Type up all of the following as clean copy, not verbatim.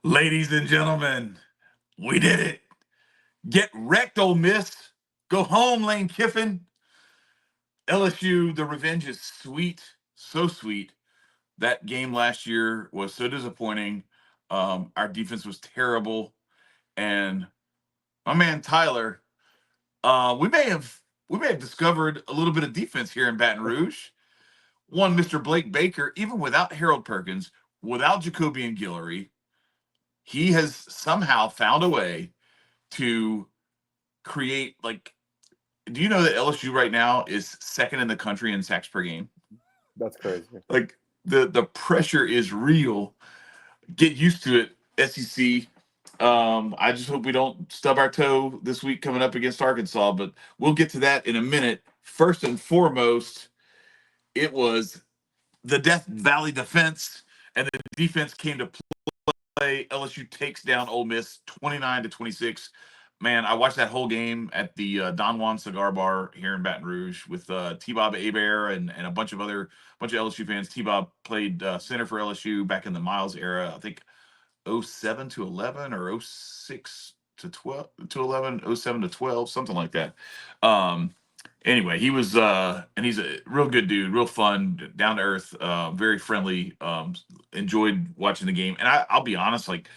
Ladies and gentlemen, we did it. Get wrecked, Ole Miss. Go home, Lane Kiffin. LSU, the revenge is sweet, so sweet. That game last year was so disappointing. Our defense was terrible, and my man Tyler, we may have discovered a little bit of defense here in Baton Rouge. One, Mr. Blake Baker, even without Harold Perkins, without Jacobian Guillory, he has somehow found a way to create like. Do you know that LSU right now is second in the country in sacks per game? That's crazy. Like the pressure is real. Get used to it, SEC. I just hope we don't stub our toe this week coming up against Arkansas, but we'll get to that in a minute. First and foremost, it was the Death Valley defense, and the defense came to play. LSU takes down Ole Miss 29-26. Man, I watched that whole game at the Don Juan Cigar Bar here in Baton Rouge with T-Bob Abear and a bunch of LSU fans. T-Bob played center for LSU back in the Miles era. I think 07 to 11 or 06 to 12 to 11, 07 to 12, something like that. Anyway, he was and he's a real good dude, real fun, down to earth, very friendly. Enjoyed watching the game. And I'll be honest, like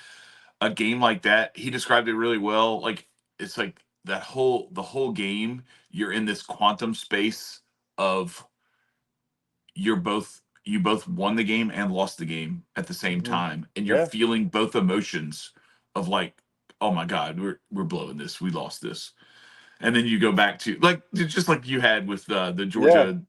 a game like that, he described it really well. Like it's like the whole game, you're in this quantum space of you both won the game and lost the game at the same time, and you're feeling both emotions of like, oh my god, we're blowing this, we lost this, and then you go back to like just like you had with the Georgia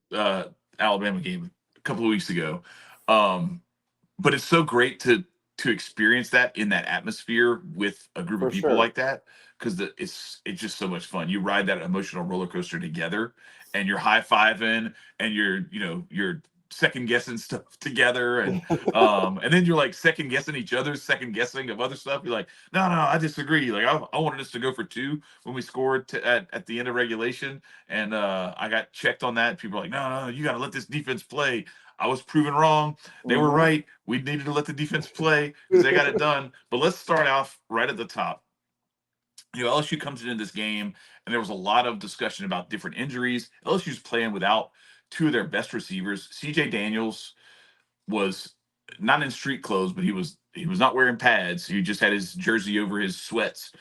Alabama game a couple of weeks ago. But it's so great to experience that in that atmosphere with a group of people like that, because it's just so much fun. You ride that emotional roller coaster together, and you're high fiving, and you're second guessing stuff together, and then you're like second guessing each other's second guessing of other stuff. You're like, no, I disagree. Like I wanted us to go for two when we scored at the end of regulation, and I got checked on that. People are like, no, you got to let this defense play. I was proven wrong. They were right. We needed to let the defense play because they got it done. But let's start off right at the top. LSU comes into this game, and there was a lot of discussion about different injuries. LSU's playing without two of their best receivers. CJ Daniels was not in street clothes, but he was not wearing pads. He just had his jersey over his sweats.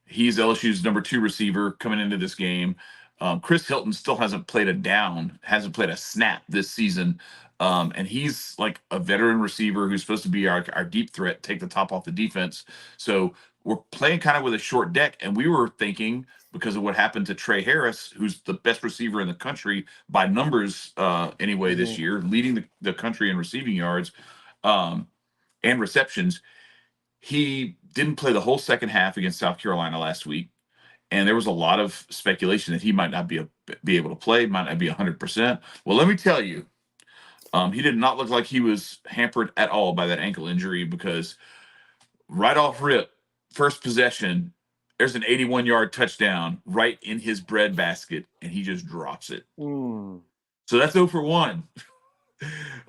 He's LSU's number 2 receiver coming into this game. Chris Hilton still hasn't played hasn't played a snap this season. And he's like a veteran receiver who's supposed to be our deep threat, take the top off the defense. So we're playing kind of with a short deck. And we were thinking, because of what happened to Trey Harris, who's the best receiver in the country by numbers anyway this year, leading the country in receiving yards and receptions. He didn't play the whole second half against South Carolina last week, and there was a lot of speculation that he might not be able to play, might not be 100%. Well, let me tell you, he did not look like he was hampered at all by that ankle injury, because right off rip, first possession, there's an 81-yard touchdown right in his breadbasket, and he just drops it. So that's 0 for 1.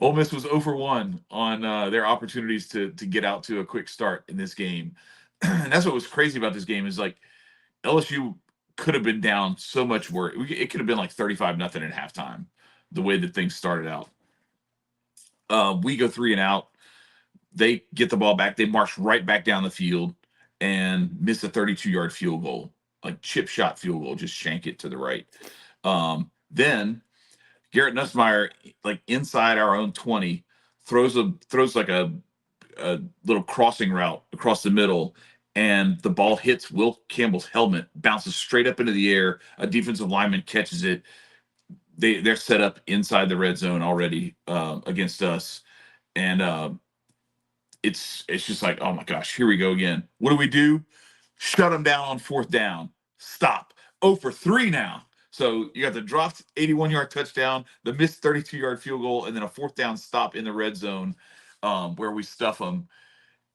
Ole Miss was 0 for 1 on their opportunities to get out to a quick start in this game. And that's what was crazy about this game is like LSU could have been down so much worse. It could have been like 35-0 at halftime, the way that things started out. We go 3 and out. They get the ball back. They march right back down the field and miss a 32-yard field goal, like chip shot field goal, just shank it to the right. Then Garett Nussmeier, like inside our own 20, throws like a little crossing route across the middle, and the ball hits Will Campbell's helmet, bounces straight up into the air. A defensive lineman catches it. They're set up inside the red zone already against us, and it's just like, oh my gosh, here we go again. What do? Shut them down on 4th down. Stop. 0 for 3 now. So you got the dropped 81-yard touchdown, the missed 32-yard field goal, and then a 4th down stop in the red zone where we stuff them.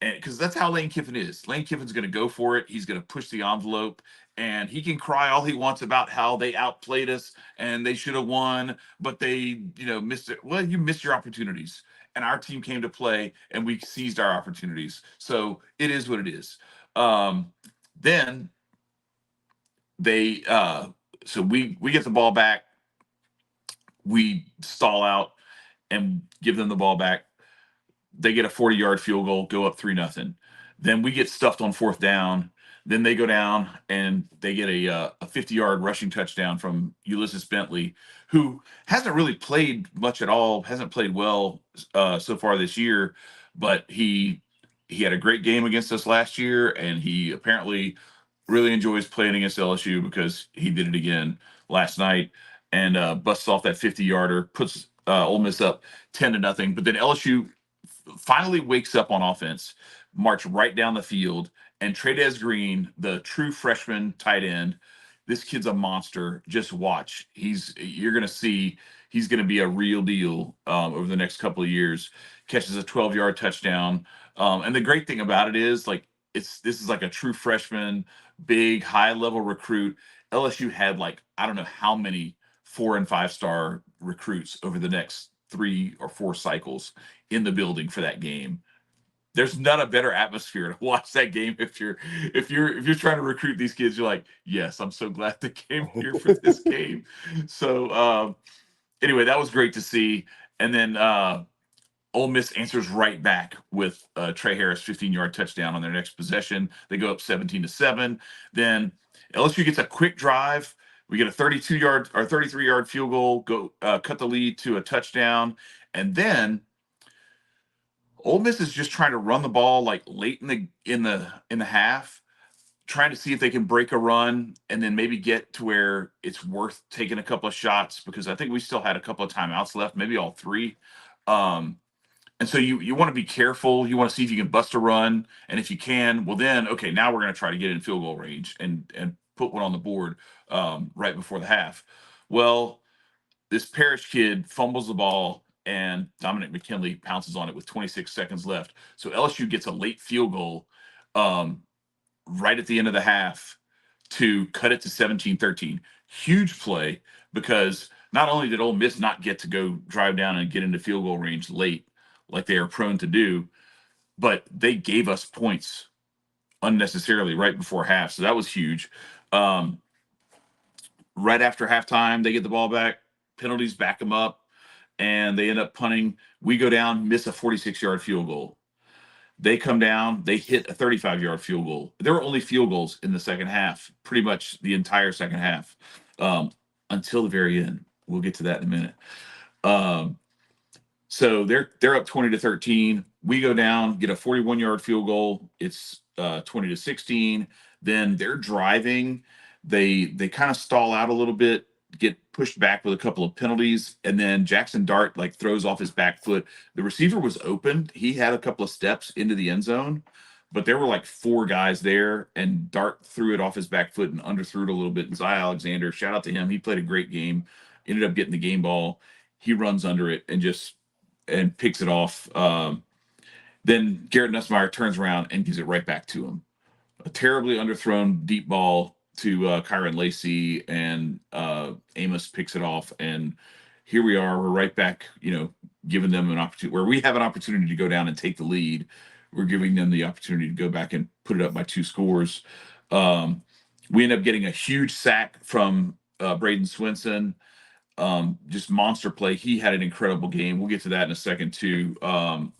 And because that's how Lane Kiffin is. Lane Kiffin's going to go for it. He's going to push the envelope, and he can cry all he wants about how they outplayed us and they should have won, but they, missed it. Well, you missed your opportunities. and our team came to play, and we seized our opportunities. So it is what it is. Then they so we get the ball back, we stall out and give them the ball back. They get a 40-yard field goal, go up 3-0. Then we get stuffed on 4th down. Then they go down and they get a 50-yard rushing touchdown from Ulysses Bentley, who hasn't really played much at all, hasn't played well so far this year, but he had a great game against us last year, and he apparently really enjoys playing against LSU because he did it again last night and busts off that 50-yarder, puts Ole Miss up 10-0. But then LSU finally wakes up on offense, march right down the field, and Trey'Dez Green, the true freshman tight end, this kid's a monster. Just watch. You're going to see he's going to be a real deal over the next couple of years. Catches a 12-yard touchdown. And the great thing about it is, like, this is like a true freshman, big, high-level recruit. LSU had, like, I don't know how many 4- and 5-star recruits over the next 3 or 4 cycles in the building for that game. There's not a better atmosphere to watch that game if you're trying to recruit these kids. You're like, yes, I'm so glad they came here for this game. So anyway, that was great to see. And then Ole Miss answers right back with Trey Harris 15-yard touchdown on their next possession. They go up 17-7. Then LSU gets a quick drive. We get a 32-yard or 33-yard field goal, cut the lead to a touchdown, and then Ole Miss is just trying to run the ball like late in the half, trying to see if they can break a run and then maybe get to where it's worth taking a couple of shots, because I think we still had a couple of timeouts left, maybe all 3. And so you want to be careful. You want to see if you can bust a run, and if you can, well then, okay, now we're going to try to get in field goal range and put one on the board right before the half. Well, this Parrish kid fumbles the ball, and Dominic McKinley pounces on it with 26 seconds left. So LSU gets a late field goal right at the end of the half to cut it to 17-13. Huge play, because not only did Ole Miss not get to go drive down and get into field goal range late like they are prone to do, but they gave us points unnecessarily right before half. So that was huge. Right after halftime, they get the ball back, penalties back them up, and they end up punting. We go down, miss a 46-yard field goal. They come down, they hit a 35-yard field goal. There were only field goals in the second half, pretty much the entire second half, until the very end. We'll get to that in a minute. So they're up 20-13. We go down, get a 41-yard field goal. It's 20-16. Then they're driving. They kind of stall out a little bit, get pushed back with a couple of penalties, and then Jackson Dart like throws off his back foot. The receiver was open. He had a couple of steps into the end zone, but there were like 4 guys there, and Dart threw it off his back foot and underthrew it a little bit. And Zy Alexander, shout out to him. He played a great game, ended up getting the game ball. He runs under it and picks it off. Then Garett Nussmeier turns around and gives it right back to him. A terribly underthrown deep ball to Kyren Lacy, and Amos picks it off. And here we are. We're right back, giving them an opportunity where we have an opportunity to go down and take the lead. We're giving them the opportunity to go back and put it up by 2 scores. We end up getting a huge sack from Braden Swinson. Just monster play. He had an incredible game. We'll get to that in a second too,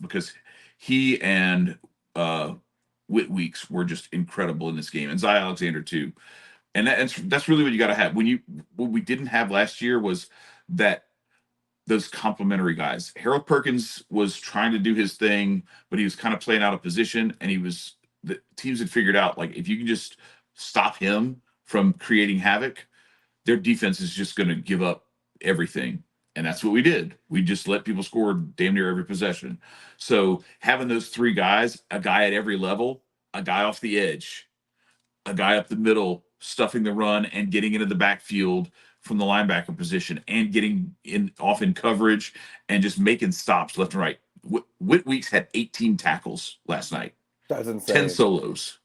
because he and Whit Weeks were just incredible in this game, and Zy Alexander too. And that's really what you got to have. What we didn't have last year was those complementary guys. Harold Perkins was trying to do his thing, but he was kind of playing out of position, and the teams had figured out, like, if you can just stop him from creating havoc, their defense is just going to give up everything. And that's what we did. We just let people score damn near every possession. So having those 3 guys, a guy at every level, a guy off the edge, a guy up the middle, stuffing the run and getting into the backfield from the linebacker position and getting off in coverage and just making stops left and right. Whit Weeks had 18 tackles last night. That's insane. 10 solos.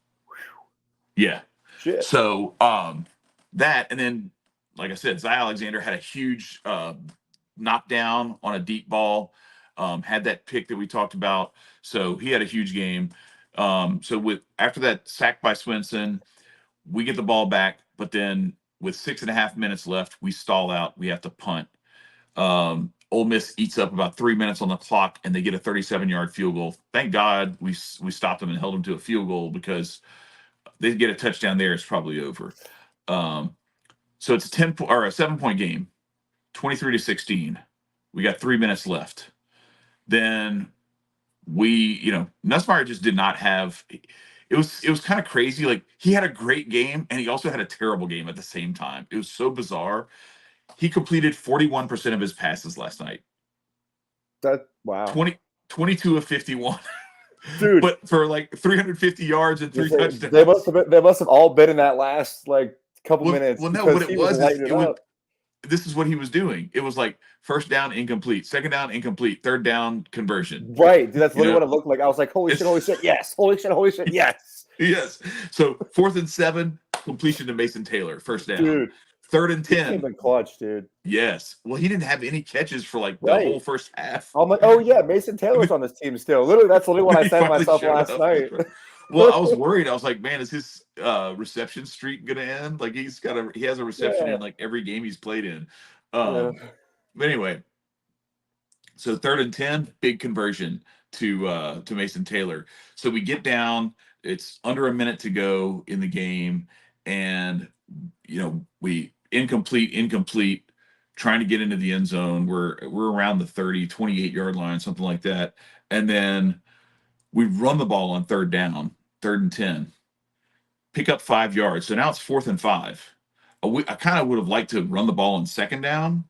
Yeah. Shit. So that, and then, like I said, Zy Alexander had a huge knockdown on a deep ball. had that pick that we talked about. So he had a huge game. So after that sack by Swinson, we get the ball back, but then with 6.5 minutes left, we stall out. We have to punt. Ole Miss eats up about 3 minutes on the clock, and they get a 37-yard field goal. Thank God we stopped them and held them to a field goal, because they get a touchdown there, it's probably over. So it's a 7-point game, 23-16. We got 3 minutes left. Then Nussmeier just did not have. It was kind of crazy. Like, he had a great game and he also had a terrible game at the same time. It was so bizarre. He completed 41% of his passes last night. Wow. 22 of 51. Dude. But for like 350 yards and 3 touchdowns. They must have all been in that last couple minutes. Well, no, what it was this is what he was doing. It was like first down, incomplete, second down, incomplete, third down, conversion. Right. Dude, that's literally what it looked like. I was like, holy shit, yes. Holy shit, yes. Yes. So 4th and 7, completion to Mason Taylor, first down. Dude. 3rd and 10. Came in clutch, dude. Yes. Well, he didn't have any catches for the whole first half. I'm like, oh yeah, Mason Taylor's on this team still. Literally, that's literally what I said to myself last night. Well, I was worried. I was like, man, is his reception streak gonna end? Like, he has a reception in like every game he's played in. But anyway, so 3rd and 10, big conversion to Mason Taylor. So we get down. It's under a minute to go in the game, and we incomplete, trying to get into the end zone. We're around the 28-yard line, something like that, and then we run the ball on 3rd down, 3rd and 10, pick up 5 yards. So now it's 4th and 5. I kind of would have liked to run the ball on 2nd down,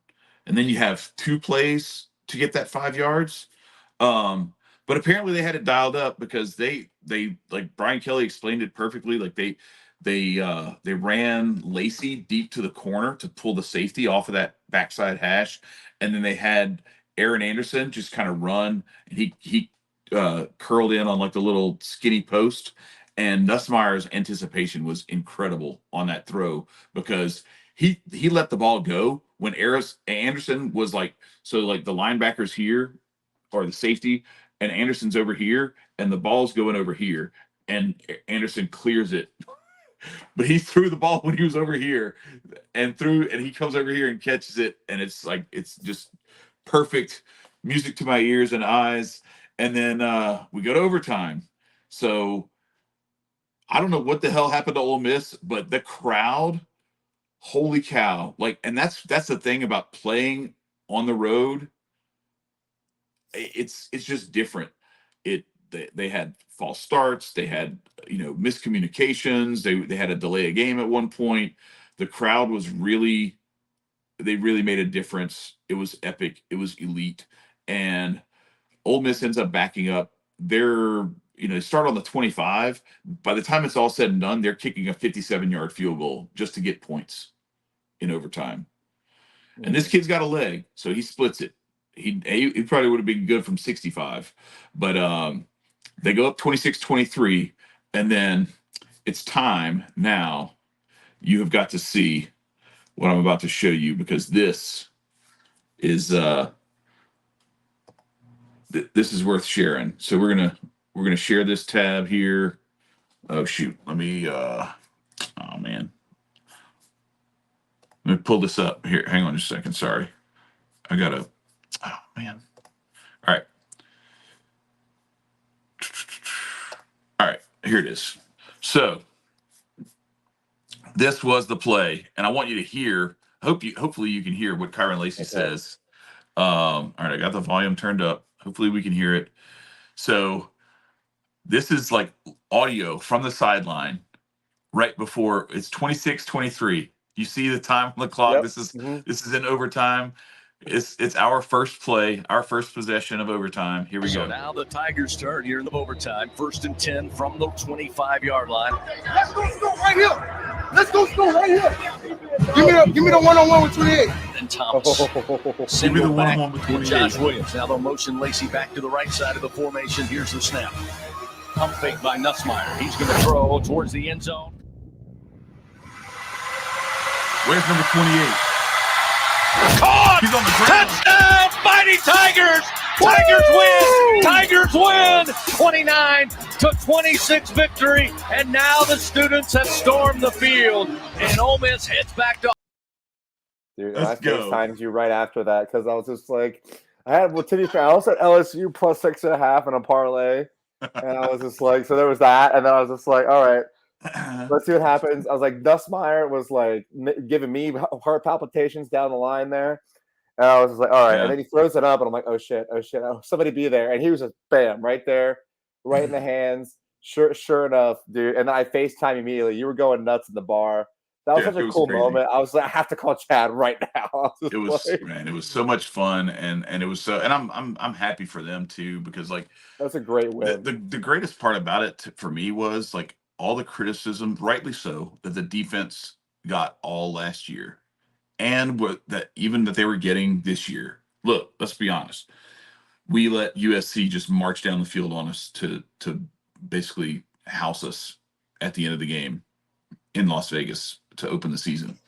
and then you have 2 plays to get that 5 yards. But apparently they had it dialed up, because they like Brian Kelly explained it perfectly. Like they ran Lacy deep to the corner to pull the safety off of that backside hash, and then they had Aaron Anderson just kind of run, and he curled in on like the little skinny post, and Nussmeier's anticipation was incredible on that throw, because he let the ball go when Anderson was like the linebacker's here, or the safety, and Anderson's over here, and the ball's going over here, and Anderson clears it. But he threw the ball when he was over here, and he comes over here and catches it, and it's just perfect music to my ears and eyes. And then we go to overtime. So I don't know what the hell happened to Ole Miss, but the crowd, holy cow! And that's the thing about playing on the road. It's just different. They had false starts. They had miscommunications. They had a delay a game at one point. The crowd was really made a difference. It was epic. It was elite. And Ole Miss ends up backing up. They start on the 25. By the time it's all said and done, they're kicking a 57-yard field goal just to get points in overtime. And this kid's got a leg, so he splits it. He probably would have been good from 65, but they go up 26-23, and then it's time now. You have got to see what I'm about to show you, because this is this is worth sharing. So we're gonna share this tab here. Oh shoot, let me oh man, let me pull this up here. Hang on just a second. Sorry, I gotta. Oh man. All right. All right, here it is. So this was the play, and I want you to hear. Hopefully you can hear what Kyren Lacy says. All right, I got the volume turned up. Hopefully we can hear it. So this is like audio from the sideline right before it's 26-23. You see the time on the clock. Yep. This is in overtime. It's our first play, our first possession of overtime. Here we go. So now the Tigers' turn here in the overtime. 1st and 10 from the 25-yard line. Let's go score right here. Let's go score right here. Give me the one-on-one with 28. And Thomas. Give me the one-on-one with 28. Josh Williams. Now they'll motion Lacy back to the right side of the formation. Here's the snap. Pump fake by Nussmeier. He's going to throw towards the end zone. Where's number 28? Caught! He's on the ground. Touchdown, Mighty Tigers! Tigers win! Tigers win! 29-26 victory, and now the students have stormed the field, and Ole Miss heads back to. Dude, and I FaceTimed you right after that because I was just like, to be fair, I also had LSU plus 6.5 in a parlay. And I was just like, so there was that. And then I was just like, all right, let's see what happens. I was like, Nussmeier was like giving me heart palpitations down the line there. And I was just like, all right. Yeah. And then he throws it up, and I'm like, oh shit. Oh, somebody be there. And he was just bam, right there, right in the hands. Sure enough, dude. And then I FaceTime immediately. You were going nuts in the bar. That was such a cool moment. I was like, I have to call Chad right now. It was so much fun, and it was so, and I'm happy for them too, because like that's a great win. The greatest part about it for me was like all the criticism, rightly so, that the defense got all last year, and that they were getting this year. Look, let's be honest. We let USC just march down the field on us to basically house us at the end of the game in Las Vegas to open the season.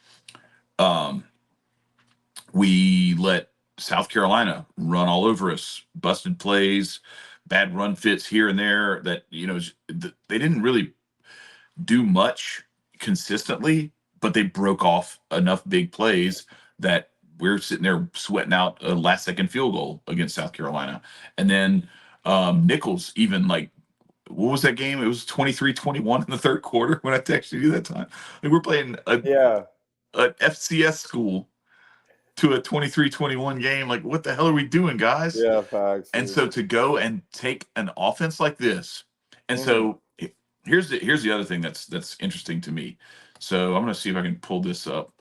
We let South Carolina run all over us, busted plays, bad run fits here and there that, they didn't really do much consistently, but they broke off enough big plays that we're sitting there sweating out a last second field goal against South Carolina. And then Nichols, even like, what was that game? It was 23-21 in the third quarter when I texted you that time. Like, we're playing an FCS school to a 23-21 game. Like, what the hell are we doing, guys? Yeah, facts. And so to go and take an offense like this, and so here's the other thing that's interesting to me. So I'm gonna see if I can pull this up.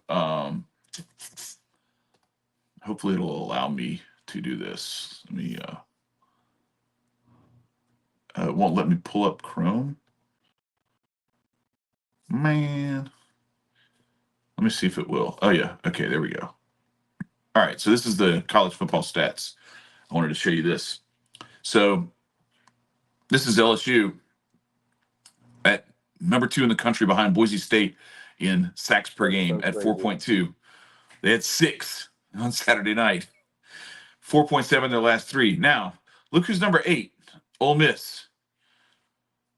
Hopefully it'll allow me to do this. Let me it won't let me pull up Chrome. Man. Let me see if it will. Oh yeah. Okay, there we go. All right, so this is the college football stats. I wanted to show you this. So this is LSU at number 2 in the country behind Boise State in sacks per game at 4.2. They had 6 on Saturday night. 4.7 their last 3. Now, look who's number 8, Ole Miss.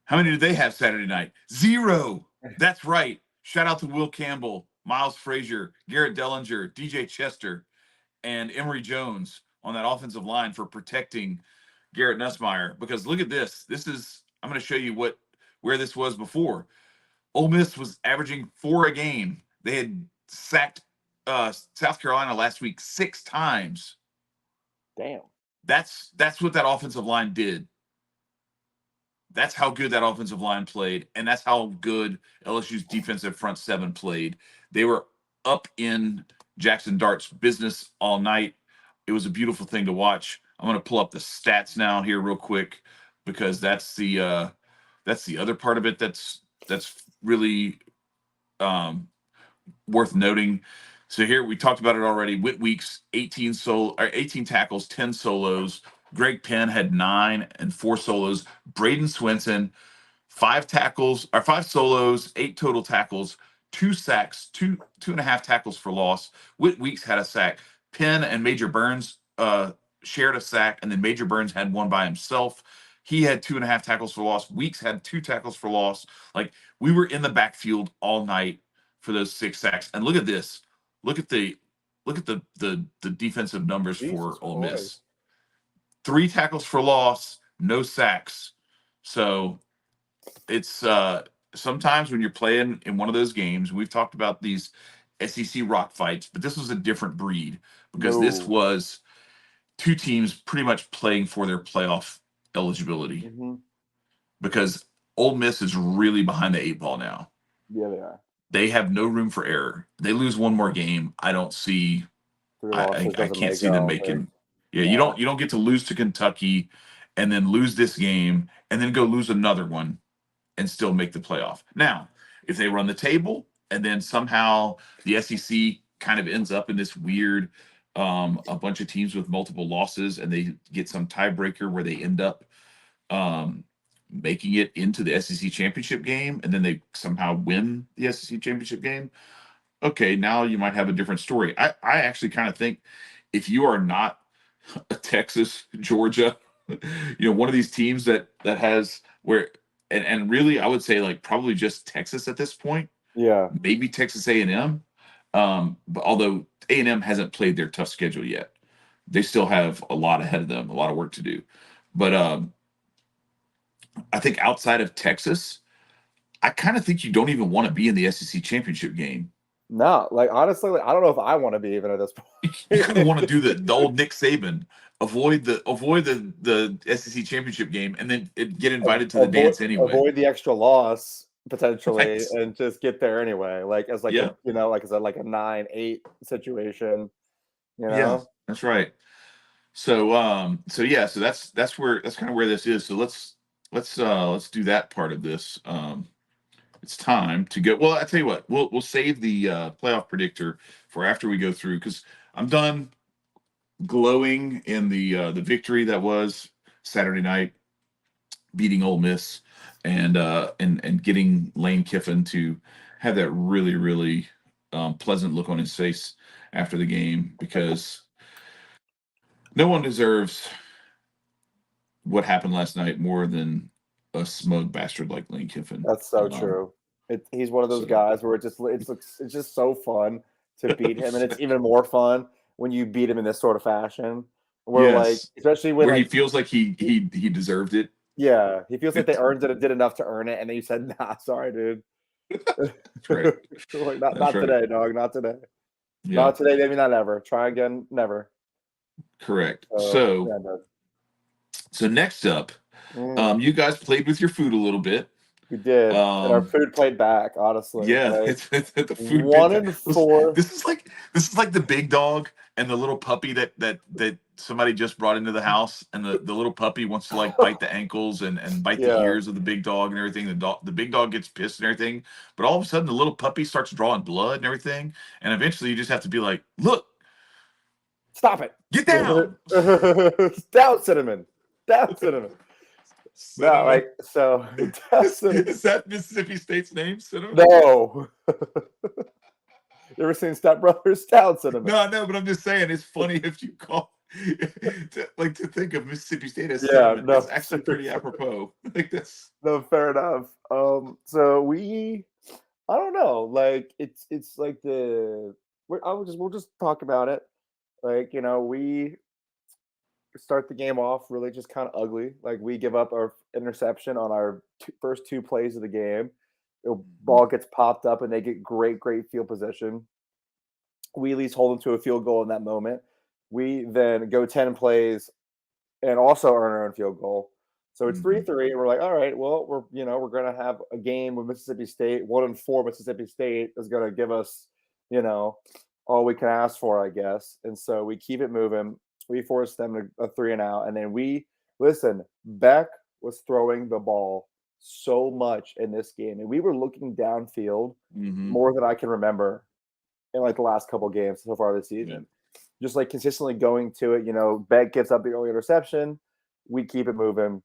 How many did they have Saturday night? 0. That's right. Shout out to Will Campbell, Miles Frazier, Garrett Dellinger, DJ Chester, and Emory Jones on that offensive line for protecting Garett Nussmeier. Because look at this. I'm going to show you where this was before. Ole Miss was averaging 4 a game. They had sacked South Carolina last week 6 times. Damn. That's what that offensive line did. That's how good that offensive line played, and that's how good LSU's defensive front 7 played. They were up in Jackson Dart's business all night. It was a beautiful thing to watch. I'm going to pull up the stats now here real quick, because that's the other part of it that's really worth noting. So here we talked about it already. Whit Weeks 18 tackles, 10 solos. Greg Penn had 9 and 4 solos. Braden Swenson 5 solos, 8 total tackles, 2 sacks, 2.5 tackles for loss. Whit Weeks had a sack. Penn and Major Burns shared a sack, and then Major Burns had one by himself. He had 2.5 tackles for loss. Weeks had 2 tackles for loss. Like, we were in the backfield all night for those 6 sacks. And look at this. Look at the defensive numbers for Ole Miss. 3 tackles for loss, no sacks. So it's sometimes when you're playing in one of those games, we've talked about these SEC rock fights, but this was a different breed, because this was 2 teams pretty much playing for their playoff eligibility. Mm-hmm. Because Ole Miss is really behind the 8 ball now. Yeah, they are. They have no room for error. They lose one more game, I don't see. I can't see them making. Yeah, you don't get to lose to Kentucky and then lose this game and then go lose another one and still make the playoff. Now, if they run the table and then somehow the SEC kind of ends up in this weird a bunch of teams with multiple losses, and they get some tiebreaker where they end up making it into the SEC championship game, and then they somehow win the SEC championship game, okay, now you might have a different story. I actually kind of think if you are not Texas, Georgia, one of these teams that has where and really I would say like probably just Texas at this point. Yeah. Maybe Texas A&M. But although A&M hasn't played their tough schedule yet, they still have a lot ahead of them, a lot of work to do. But I think outside of Texas, I kind of think you don't even want to be in the SEC championship game. No, like honestly, like, I don't know if I want to be even at this point. You kind of want to do the old Nick Saban, avoid the SEC championship game, and then get invited to the dance anyway. Avoid the extra loss potentially, Right. and just get there anyway. Like as like Yeah. like as a 9-8 situation. Yeah, that's right. So that's kind of where this is. So let's do that part of this. It's time to go. Well, I tell you what, we'll save the playoff predictor for after we go through, because I'm done glowing in the victory that was Saturday night, beating Ole Miss, and getting Lane Kiffin to have that really, really pleasant look on his face after the game, because no one deserves what happened last night more than a smug bastard like Lane Kiffin. That's so true. He's one of those guys where it's just so fun to beat him, and it's even more fun when you beat him in this sort of fashion. Where like, especially when he feels like he deserved it. Yeah, he feels like they earned it and did enough to earn it, and then you said, "Nah, sorry, dude." That's right. Like, not today, dog. Not today. Yeah. Not today. Maybe not ever. Try again. Never. Correct. So next up, you guys played with your food a little bit. We did, and our food played back. Honestly, yeah, like, it's the food. 1-4. This is like the big dog and the little puppy that somebody just brought into the house, and the little puppy wants to like bite the ankles and bite the ears of the big dog and everything. The big dog gets pissed and everything, but all of a sudden the little puppy starts drawing blood and everything, and eventually you just have to be like, look, stop it, get down, down, cinnamon, down, cinnamon. No, like, so is that Mississippi State's name, Cinnamon? No. You ever seen Step Brothers? Down, Cinnamon. No, but I'm just saying it's funny if you call to think of Mississippi State as Cinnamon. That's actually pretty apropos. Like that's no, fair enough. So I don't know, like it's like we'll just talk about it. Like, we start the game off really just kind of ugly. Like, we give up our interception on our first 2 plays of the game. The ball gets popped up and they get great field position. We at least hold them to a field goal in that moment. We then go 10 plays and also earn our own field goal. So it's 3-3. And we're like, all right, well, we're going to have a game with Mississippi State. 1-4 Mississippi State is going to give us, all we can ask for, I guess. And so we keep it moving. We force them a 3-and-out. And then Beck was throwing the ball so much in this game. And we were looking downfield more than I can remember in like the last couple games so far this season. Just like consistently going to it. Beck gives up the early interception. We keep it moving.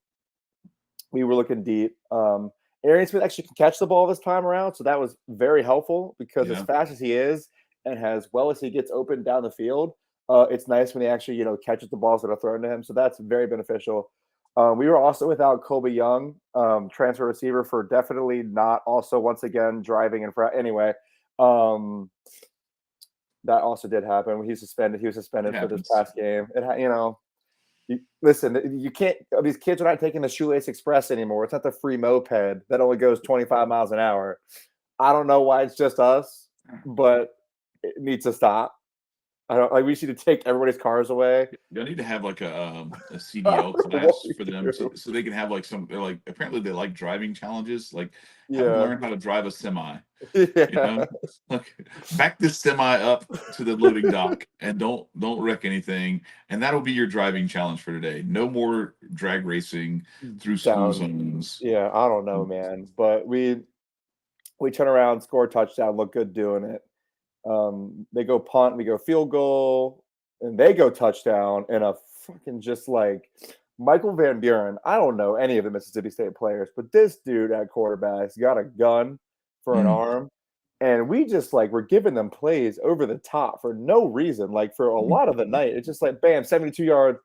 We were looking deep. Arian Smith actually can catch the ball this time around. So that was very helpful, because as fast as he is and as well as he gets open down the field, it's nice when he actually, catches the balls that are thrown to him. So that's very beneficial. We were also without Colby Young, transfer receiver, for definitely not also once again driving in front. Anyway, that also did happen. He was suspended for this past game. Listen, you can't. These kids are not taking the Shoelace Express anymore. It's not the free moped that only goes 25 miles an hour. I don't know why it's just us, but it needs to stop. I don't like. We need to take everybody's cars away. Y'all need to have like a CDL class for them, so they can have like some. They're like, apparently they like driving challenges. Like, have them learn how to drive a semi. Like, back this semi up to the loading dock and don't wreck anything, and that'll be your driving challenge for today. No more drag racing through school zones. Yeah, I don't know, man, but we turn around, score a touchdown, look good doing it. They go punt, we go field goal, and they go touchdown, and a fucking just like Michael Van Buren. I don't know any of the Mississippi State players, but this dude at quarterback's got a gun for an arm. And we just like we're giving them plays over the top for no reason. Like for a lot of the night, it's just like bam, 72-yard.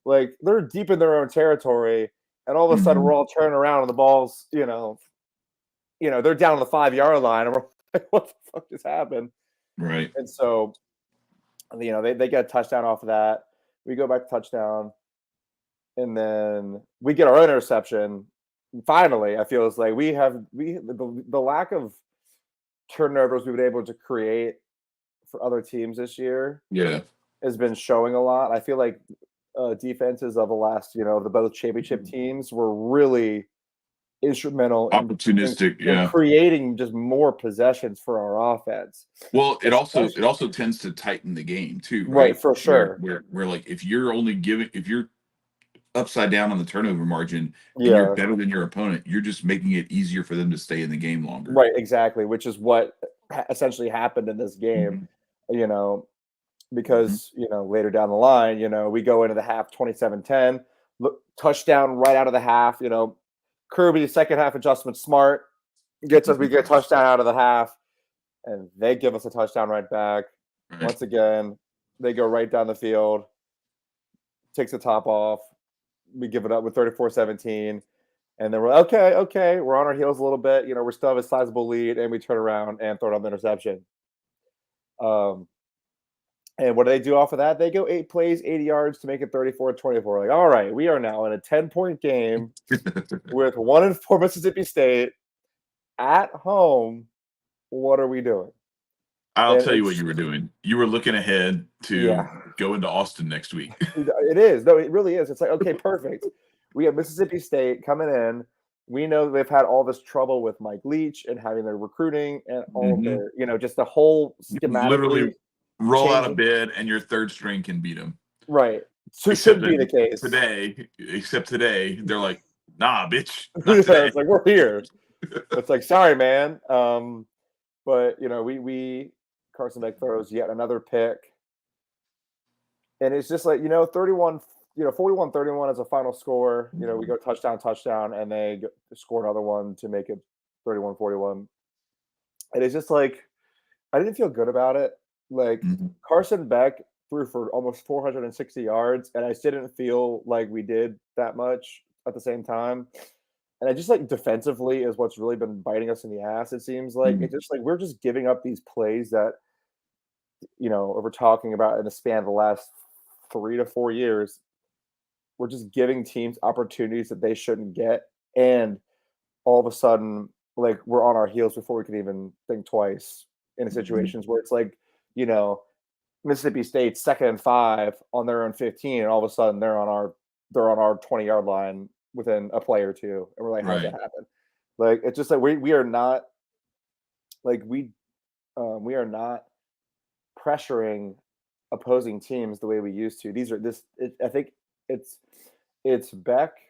Like they're deep in their own territory, and all of a sudden we're all turning around and the ball's, they're down on the 5-yard line, and we're like, what the fuck just happened? Right. And so, they get a touchdown off of that. We go back to touchdown, and then we get our own interception. Finally, I feel it's like the lack of turnovers we've been able to create for other teams this year has been showing a lot. I feel like defenses of the last, the both championship teams were really instrumental opportunistic in creating just more possessions for our offense. Well, it also tends to tighten the game too, right? For sure. Where like if you're upside down on the turnover margin and you're better than your opponent, you're just making it easier for them to stay in the game longer. Right, exactly, which is what essentially happened in this game, because, later down the line, we go into the half 27-10, touchdown right out of the half, Kirby, second half adjustment smart, we get a touchdown out of the half, and they give us a touchdown right back. Right. Once again, they go right down the field, takes the top off. We give it up with 34-17, and then we're okay. We're on our heels a little bit. We still have a sizable lead, and we turn around and throw down the interception. And what do they do off of that? They go 8 plays, 80 yards to make it 34-24. Like, all right, we are now in a 10-point game with 1-4 Mississippi State at home. What are we doing? I'll tell you what you were doing. You were looking ahead to go into Austin next week. It is. No, it really is. It's like, okay, perfect. We have Mississippi State coming in. We know they've had all this trouble with Mike Leach and having their recruiting and all their, just the whole schematic. Literally roll out of bed and your third string can beat them. Right. So it shouldn't be the case. Except today, they're like, nah, bitch. Not today. It's like, we're here. It's like, sorry, man. But, we Carson Beck throws yet another pick. And it's just like, 41, 41-31 as a final score. We go touchdown, and they score another one to make it 31-41. And it's just like, I didn't feel good about it. Like, Carson Beck threw for almost 460 yards, and I just didn't feel like we did that much at the same time. And I just like defensively is what's really been biting us in the ass, it seems like. It's just like we're just giving up these plays that, we're talking about in the span of the last 3 to 4 years. We're just giving teams opportunities that they shouldn't get. And all of a sudden, like, we're on our heels before we can even think twice in situations where it's like, Mississippi State 2nd and 5 on their own 15, and all of a sudden they're on our 20-yard line within a play or two, and we're like, how did that happen? Like, it's just like we are not pressuring opposing teams the way we used to. I think it's Beck's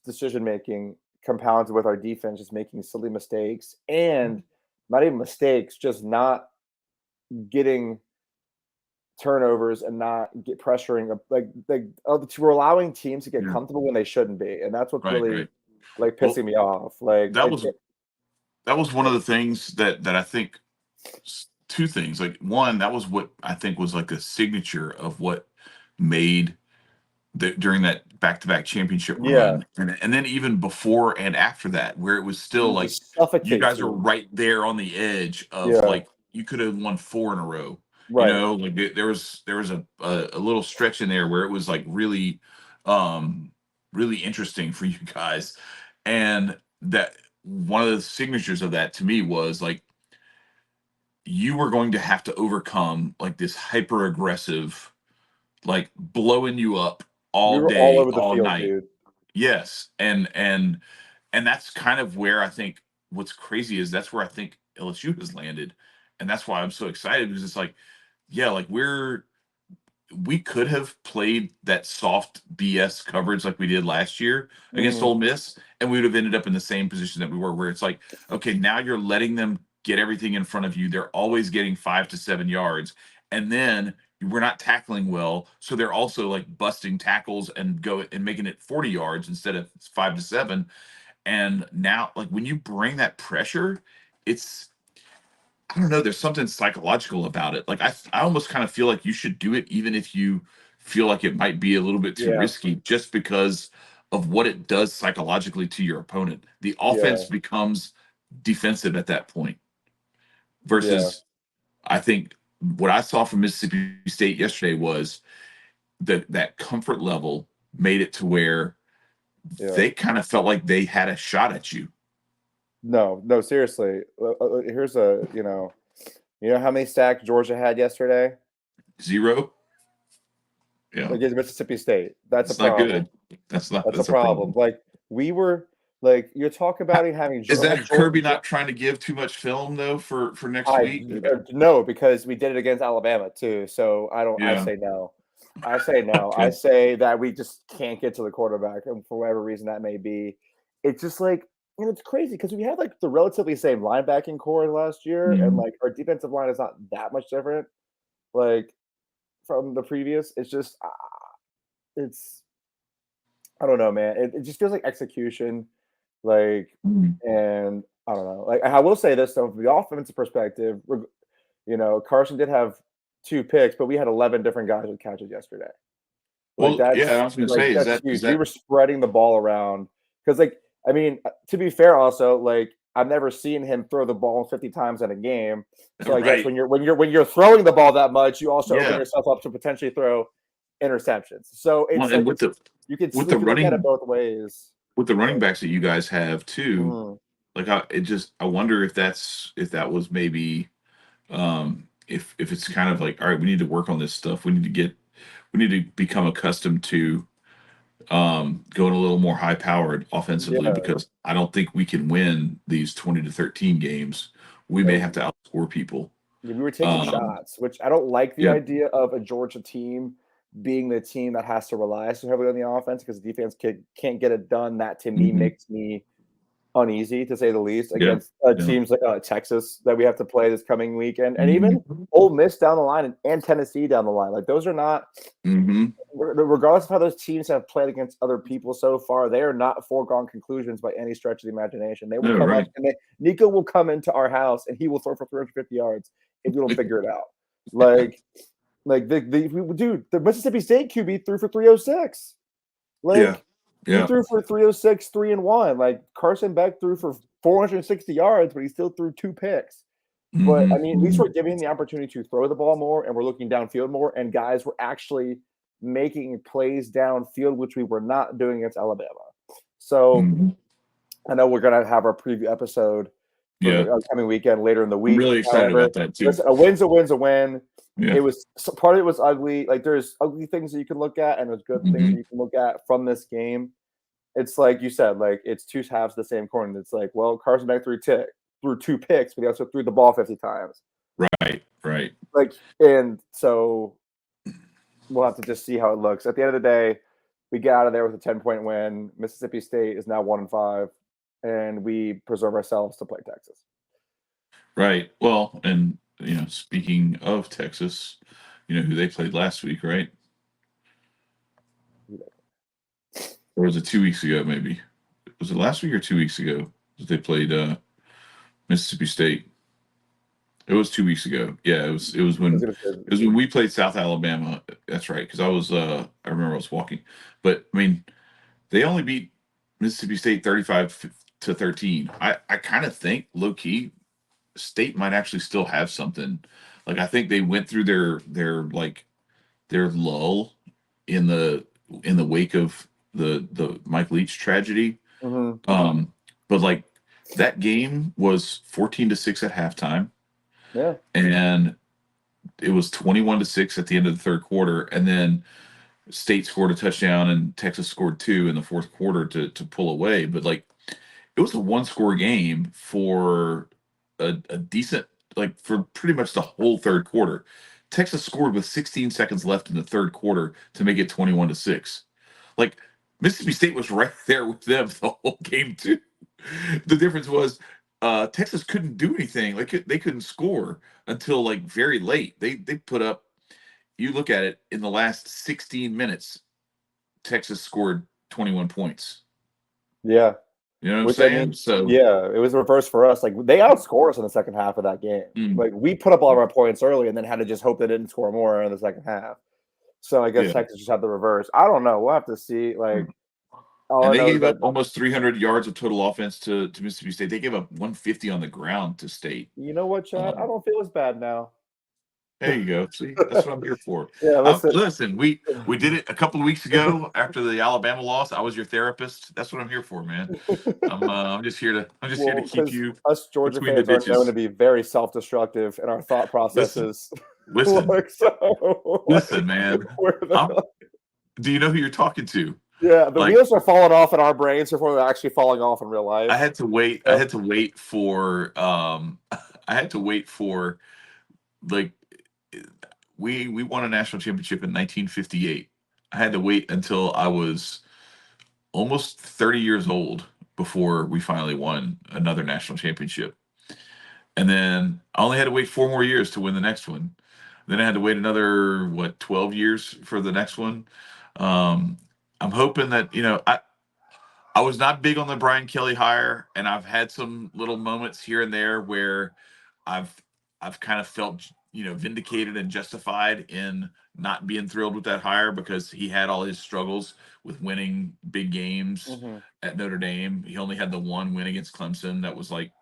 decision making compounded with our defense just making silly mistakes, and not even mistakes, just not getting turnovers and not get pressuring. We're allowing teams to get comfortable when they shouldn't be, and that's what's really like pissing me off. Like that was one of the things that I think. Two things. Like, one, that was what I think was like a signature of what made during that back-to-back championship run, and then even before and after that, where it was still like you guys are right there on the edge of like you could have won 4 in a row. Right. Like there was a little stretch in there where it was like really really interesting for you guys, and that one of the signatures of that to me was like you were going to have to overcome like this hyper aggressive, like blowing you up all day, all over the all field, night. dude. Yes. And that's kind of where I think what's crazy is that's where I think LSU has landed. And that's why I'm so excited, because it's like, like we could have played that soft BS coverage like we did last year against Ole Miss, and we would have ended up in the same position that we were, where it's like, okay, now you're letting them get everything in front of you. They're always getting 5 to 7 yards. And then we're not tackling well. So they're also like busting tackles and making it 40 yards instead of 5 to 7. And now, like, when you bring that pressure, I don't know. There's something psychological about it. Like I almost kind of feel like you should do it, even if you feel like it might be a little bit too risky, just because of what it does psychologically to your opponent. The offense becomes defensive at that point. Versus, I think what I saw from Mississippi State yesterday was that comfort level made it to where they kind of felt like they had a shot at you. No, seriously. Here's you know how many sacks Georgia had yesterday? 0. Yeah, against Mississippi State. That's it's a not problem. good. That's a problem. problem. Like we were, like you're talking about having. Is that Kirby not trying to give too much film though for next week? No, because we did it against Alabama too. So I don't. Yeah. I say no. I say no. Okay. I say that we just can't get to the quarterback, and for whatever reason that may be. It's just like it's crazy because we had like the relatively same linebacking core last year, and like our defensive line is not that much different, like from the previous. It's just it's. I don't know, man. It just feels like execution, like, and I don't know. Like, I will say this though, from the offensive perspective, Carson did have 2 picks, but we had 11 different guys with catches yesterday. Like well, I was going to say, that's huge. We were spreading the ball around because, like, I mean, to be fair, also, like, I've never seen him throw the ball 50 times in a game. So I guess when you're throwing the ball that much, you also open yourself up to potentially throw interceptions. So it's you can look at it both ways. With the running backs that you guys have too, like I wonder if that was maybe if it's kind of like, all right, we need to work on this stuff. We need to become accustomed to going a little more high powered offensively because I don't think we can win these 20-13 games. We may have to outscore people. Yeah, we were taking shots, which I don't like the idea of a Georgia team being the team that has to rely so heavily on the offense because the defense can't get it done. That to me makes me uneasy, to say the least, against teams like Texas that we have to play this coming weekend, and even Ole Miss down the line and Tennessee down the line. Like those are not, regardless of how those teams have played against other people so far, they are not foregone conclusions by any stretch of the imagination. They will come up and Nico will come into our house and he will throw for 350 yards if we don't figure it out. Like the Mississippi State QB threw for 306. He threw for 306, 3-1. Like Carson Beck threw for 460 yards, but he still threw 2 picks. But I mean, at least we're giving him the opportunity to throw the ball more, and we're looking downfield more. And guys were actually making plays downfield, which we were not doing against Alabama. So I know we're gonna have our preview episode for the upcoming weekend later in the week. I'm really excited about that too. Listen, a win's a win's a win. Yeah. It was part of it was ugly. Like there's ugly things that you can look at, and there's good things that you can look at from this game. It's like you said, like it's 2 halves of the same coin. It's like, well, Carson Beck threw 2 picks, but he also threw the ball 50 times. Right. Like, and so we'll have to just see how it looks. At the end of the day, we get out of there with a 10-point win. Mississippi State is now 1-5, and we preserve ourselves to play Texas. Right. Well, and speaking of Texas, who they played last week, right? Or was it 2 weeks ago? Maybe was it last week or 2 weeks ago that they played Mississippi State? It was 2 weeks ago. Yeah, it was when we played South Alabama. That's right. Because I remember I was walking, but I mean, they only beat Mississippi State 35-13. I kind of think low key State might actually still have something. Like I think they went through their lull in the wake of the Mike Leach tragedy. But like that game was 14-6 at halftime. Yeah. And it was 21-6 at the end of the third quarter. And then State scored a touchdown and Texas scored 2 in the fourth quarter to pull away. But like it was a 1-score game for a decent, like for pretty much the whole third quarter. Texas scored with 16 seconds left in the third quarter to make it 21-6. Like Mississippi State was right there with them the whole game too. The difference was Texas couldn't do anything. Like they couldn't score until like very late. They put up. You look at it in the last 16 minutes, Texas scored 21 points. Yeah, You know what I'm Which I saying? mean, So yeah, it was reverse for us. Like they outscored us in the second half of that game. Like we put up all of our points early and then had to just hope they didn't score more in the second half. So I guess Texas just had the reverse. I don't know. We'll have to see. Like all and I they know is gave that up almost 300 yards of total offense to Mississippi State. They gave up 150 on the ground to State. you know what, Chad? I don't feel as bad now. There you go. See, that's what I'm here for. Yeah, Listen, we did it a couple of weeks ago after the Alabama loss. I was your therapist. That's what I'm here for, man. I'm just here to keep you us Georgia between the fans are known to ditches. be very self-destructive in our thought processes. Listen, Listen, man. Do you know who you're talking to? Yeah, the Like, wheels are falling off in our brains before they're actually falling off in real life. I had to wait. I had to wait for. I had to wait for, like, we won a national championship in 1958. I had to wait until I was almost 30 years old before we finally won another national championship. And then I only had to wait 4 more years to win the next one. Then I had to wait another 12 years for the next one. I'm hoping that, I was not big on the Brian Kelly hire, and I've had some little moments here and there where I've kind of felt, vindicated and justified in not being thrilled with that hire because he had all his struggles with winning big games at Notre Dame. He only had the one win against Clemson that was like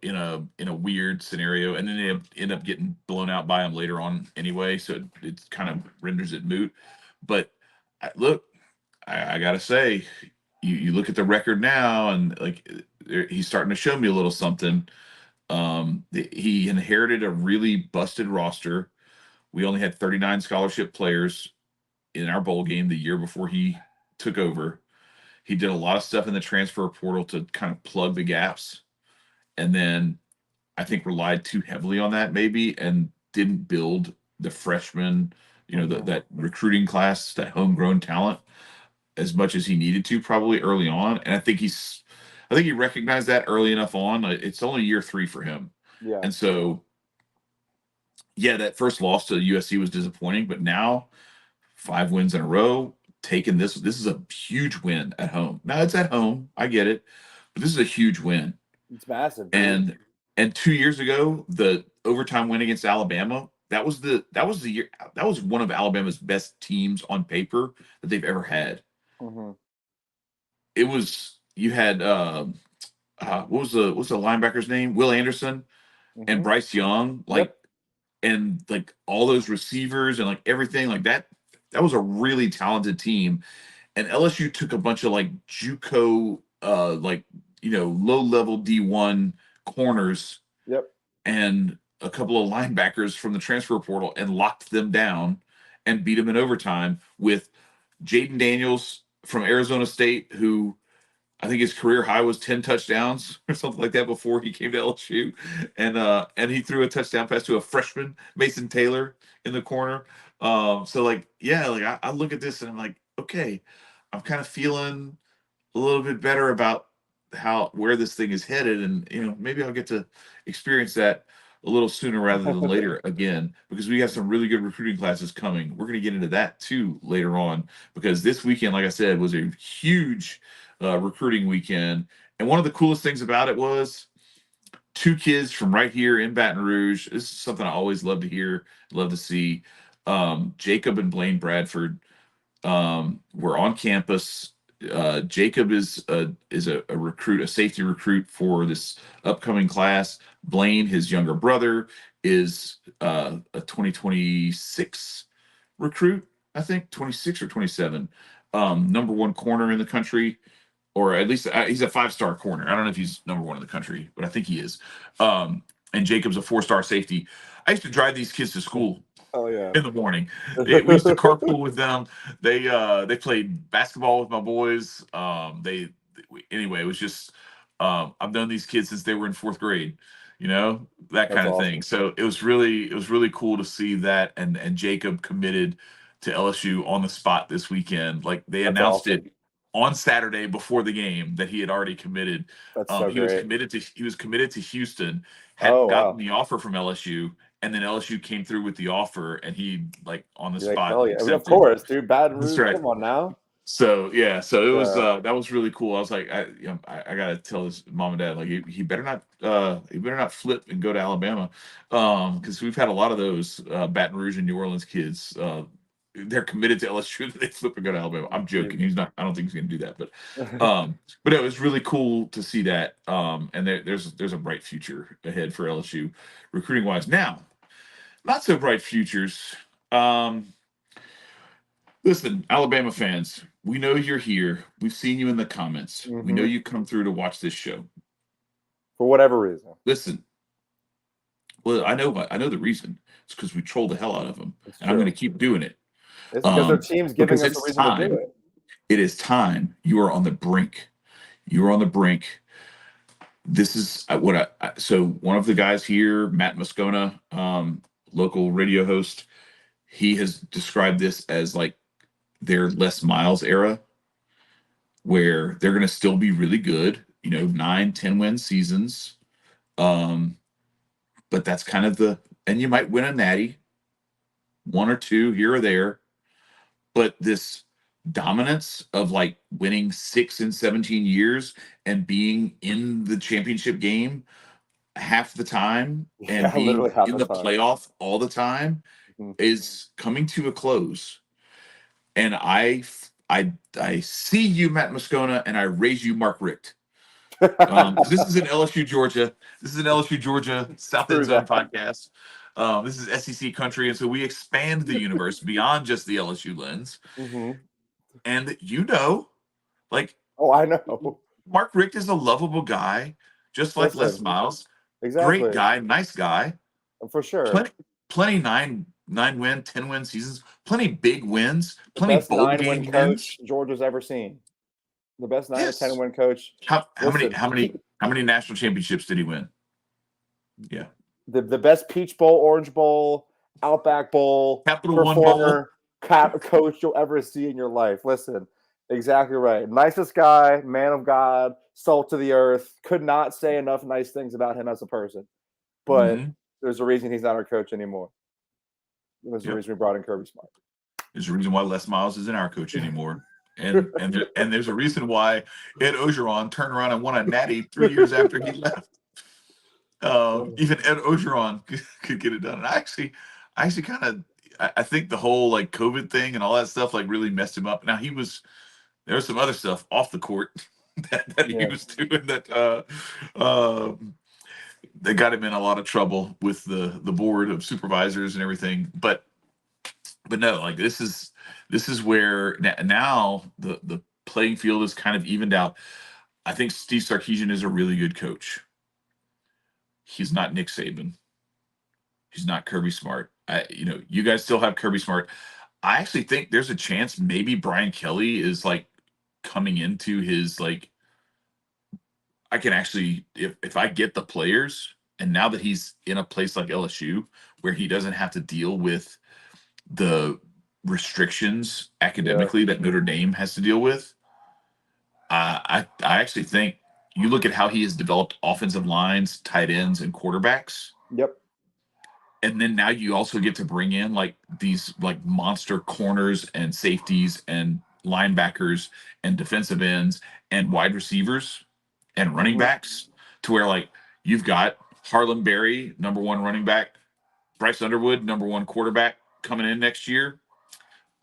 in a weird scenario, and then they end up getting blown out by him later on anyway, so it kind of renders it moot. But look, I gotta say, you look at the record now, and like he's starting to show me a little something. He inherited a really busted roster. We only had 39 scholarship players in our bowl game the year before he took over. He did a lot of stuff in the transfer portal to kind of plug the gaps, and then I think relied too heavily on that maybe, and didn't build the freshmen, that recruiting class, that homegrown talent as much as he needed to probably early on. And I think he recognized that early enough on. It's only year 3 for him. Yeah. And so, yeah, that first loss to USC was disappointing, but now 5 wins in a row, taking this is a huge win at home. Now it's at home. I get it, but this is a huge win. It's massive. Dude. And 2 years ago, the overtime win against Alabama, that was the year, that was one of Alabama's best teams on paper that they've ever had. It was, you had what was the linebacker's name? Will Anderson and Bryce Young, and like all those receivers and like everything like that. That was a really talented team. And LSU took a bunch of like JUCO, low level D1 corners, and a couple of linebackers from the transfer portal and locked them down and beat them in overtime with Jaden Daniels from Arizona State, who I think his career high was 10 touchdowns or something like that before he came to LSU. And he threw a touchdown pass to a freshman, Mason Taylor, in the corner. I look at this and I'm like, okay, I'm kind of feeling a little bit better about where this thing is headed. And, maybe I'll get to experience that a little sooner rather than later again, because we have some really good recruiting classes coming. We're going to get into that too later on, because this weekend, like I said, was a huge recruiting weekend. And one of the coolest things about it was 2 kids from right here in Baton Rouge. This is something I always love to hear, love to see. Jacob and Blaine Bradford were on campus. Jacob is a recruit, a safety recruit for this upcoming class. Blaine, his younger brother, is a 2026 recruit, I think 26 or 27. Number 1 corner in the country, or at least he's a 5-star corner. I don't know if he's number 1 in the country, but I think he is. And Jacob's a 4-star safety. I used to drive these kids to school. Oh yeah. In the morning, we used to carpool with them. They played basketball with my boys. Anyway, it was just I've known these kids since they were in 4th grade, that kind of thing. So it was really cool to see that, and Jacob committed to LSU on the spot this weekend. Like they announced it on Saturday before the game that he had already committed. That's so he great. He was committed to Houston, hadn't gotten the offer from LSU. And then LSU came through with the offer, and he on the spot. Of course, dude. Baton Rouge. Right. Come on now. So yeah, so it was that was really cool. I was like, I gotta tell his mom and dad, like he better not flip and go to Alabama, because we've had a lot of those Baton Rouge and New Orleans kids. They're committed to LSU, they flip and go to Alabama. I'm joking. He's not. I don't think he's gonna do that, but it was really cool to see that. And there's a bright future ahead for LSU recruiting wise. Now, not so bright futures. Listen, Alabama fans, we know you're here. We've seen you in the comments. We know you come through to watch this show. For whatever reason. Listen, well, I know the reason. It's because we troll the hell out of them. And I'm going to keep doing it. It's because their team's giving us a reason to do it. It is time. You are on the brink. You are on the brink. This is so one of the guys here, Matt Moscona, local radio host, he has described this as like their Les Miles era, where they're going to still be really good, 9-10 win seasons, but that's kind of and you might win a natty, one or two here or there, but this dominance of like winning 6 in 17 years and being in the championship game half the time and being in the playoff all the time is coming to a close. And I see you, Matt Moscona, and I raise you, Mark Richt. This is an LSU Georgia. This is an LSU Georgia South End Zone podcast. This is SEC country, and so we expand the universe beyond just the LSU lens. And like, I know. Mark Richt is a lovable guy, just like Les Miles. Exactly. Great guy, nice guy. For sure. Plenty 9-win, 10-win seasons, plenty big wins, plenty bowl game wins. Coach Georgia's ever seen. The best 9 or 10-win coach. How many national championships did he win? Yeah. The best Peach Bowl, Orange Bowl, Outback Bowl, Capital One Bowl coach you'll ever see in your life. Listen, exactly right. Nicest guy, man of God, salt of the earth. Could not say enough nice things about him as a person. But there's a reason he's not our coach anymore. There's a reason we brought in Kirby Smart. There's a reason why Les Miles isn't our coach anymore. And there's a reason why Ed Ogeron turned around and won a natty 3 years after he left. Even Ed Ogeron could get it done. And I actually kind of I think the whole like COVID thing and all that stuff like really messed him up. Now there was some other stuff off the court that he was doing that got him in a lot of trouble with the board of supervisors and everything. But no, like this is where now the playing field is kind of evened out. I think Steve Sarkisian is a really good coach. He's not Nick Saban. He's not Kirby Smart. You guys still have Kirby Smart. I actually think there's a chance maybe Brian Kelly is like coming into his like, I can actually, if I get the players, and now that he's in a place like LSU where he doesn't have to deal with the restrictions academically that Notre Dame has to deal with, I actually think you look at how he has developed offensive lines, tight ends, and quarterbacks. Yep. And then now you also get to bring in like these like monster corners and safeties and linebackers and defensive ends and wide receivers and running backs to where like you've got Harlem Berry, number 1 running back, Bryce Underwood, number 1 quarterback coming in next year.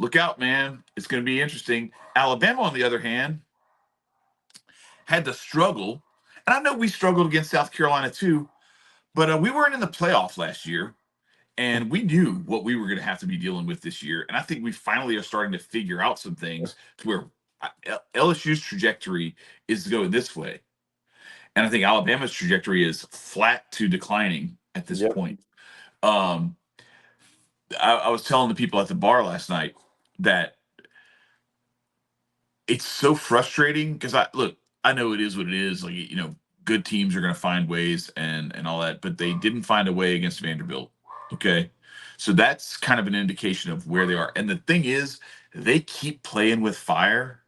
Look out, man. It's going to be interesting. Alabama, on the other hand, had to struggle. And I know we struggled against South Carolina too, but we weren't in the playoff last year. And we knew what we were going to have to be dealing with this year. And I think we finally are starting to figure out some things to where LSU's trajectory is going this way. And I think Alabama's trajectory is flat to declining at this point. I was telling the people at the bar last night that it's so frustrating because I know it is what it is. Like, good teams are going to find ways and all that, but they didn't find a way against Vanderbilt. Okay. So that's kind of an indication of where they are. And the thing is, they keep playing with fire.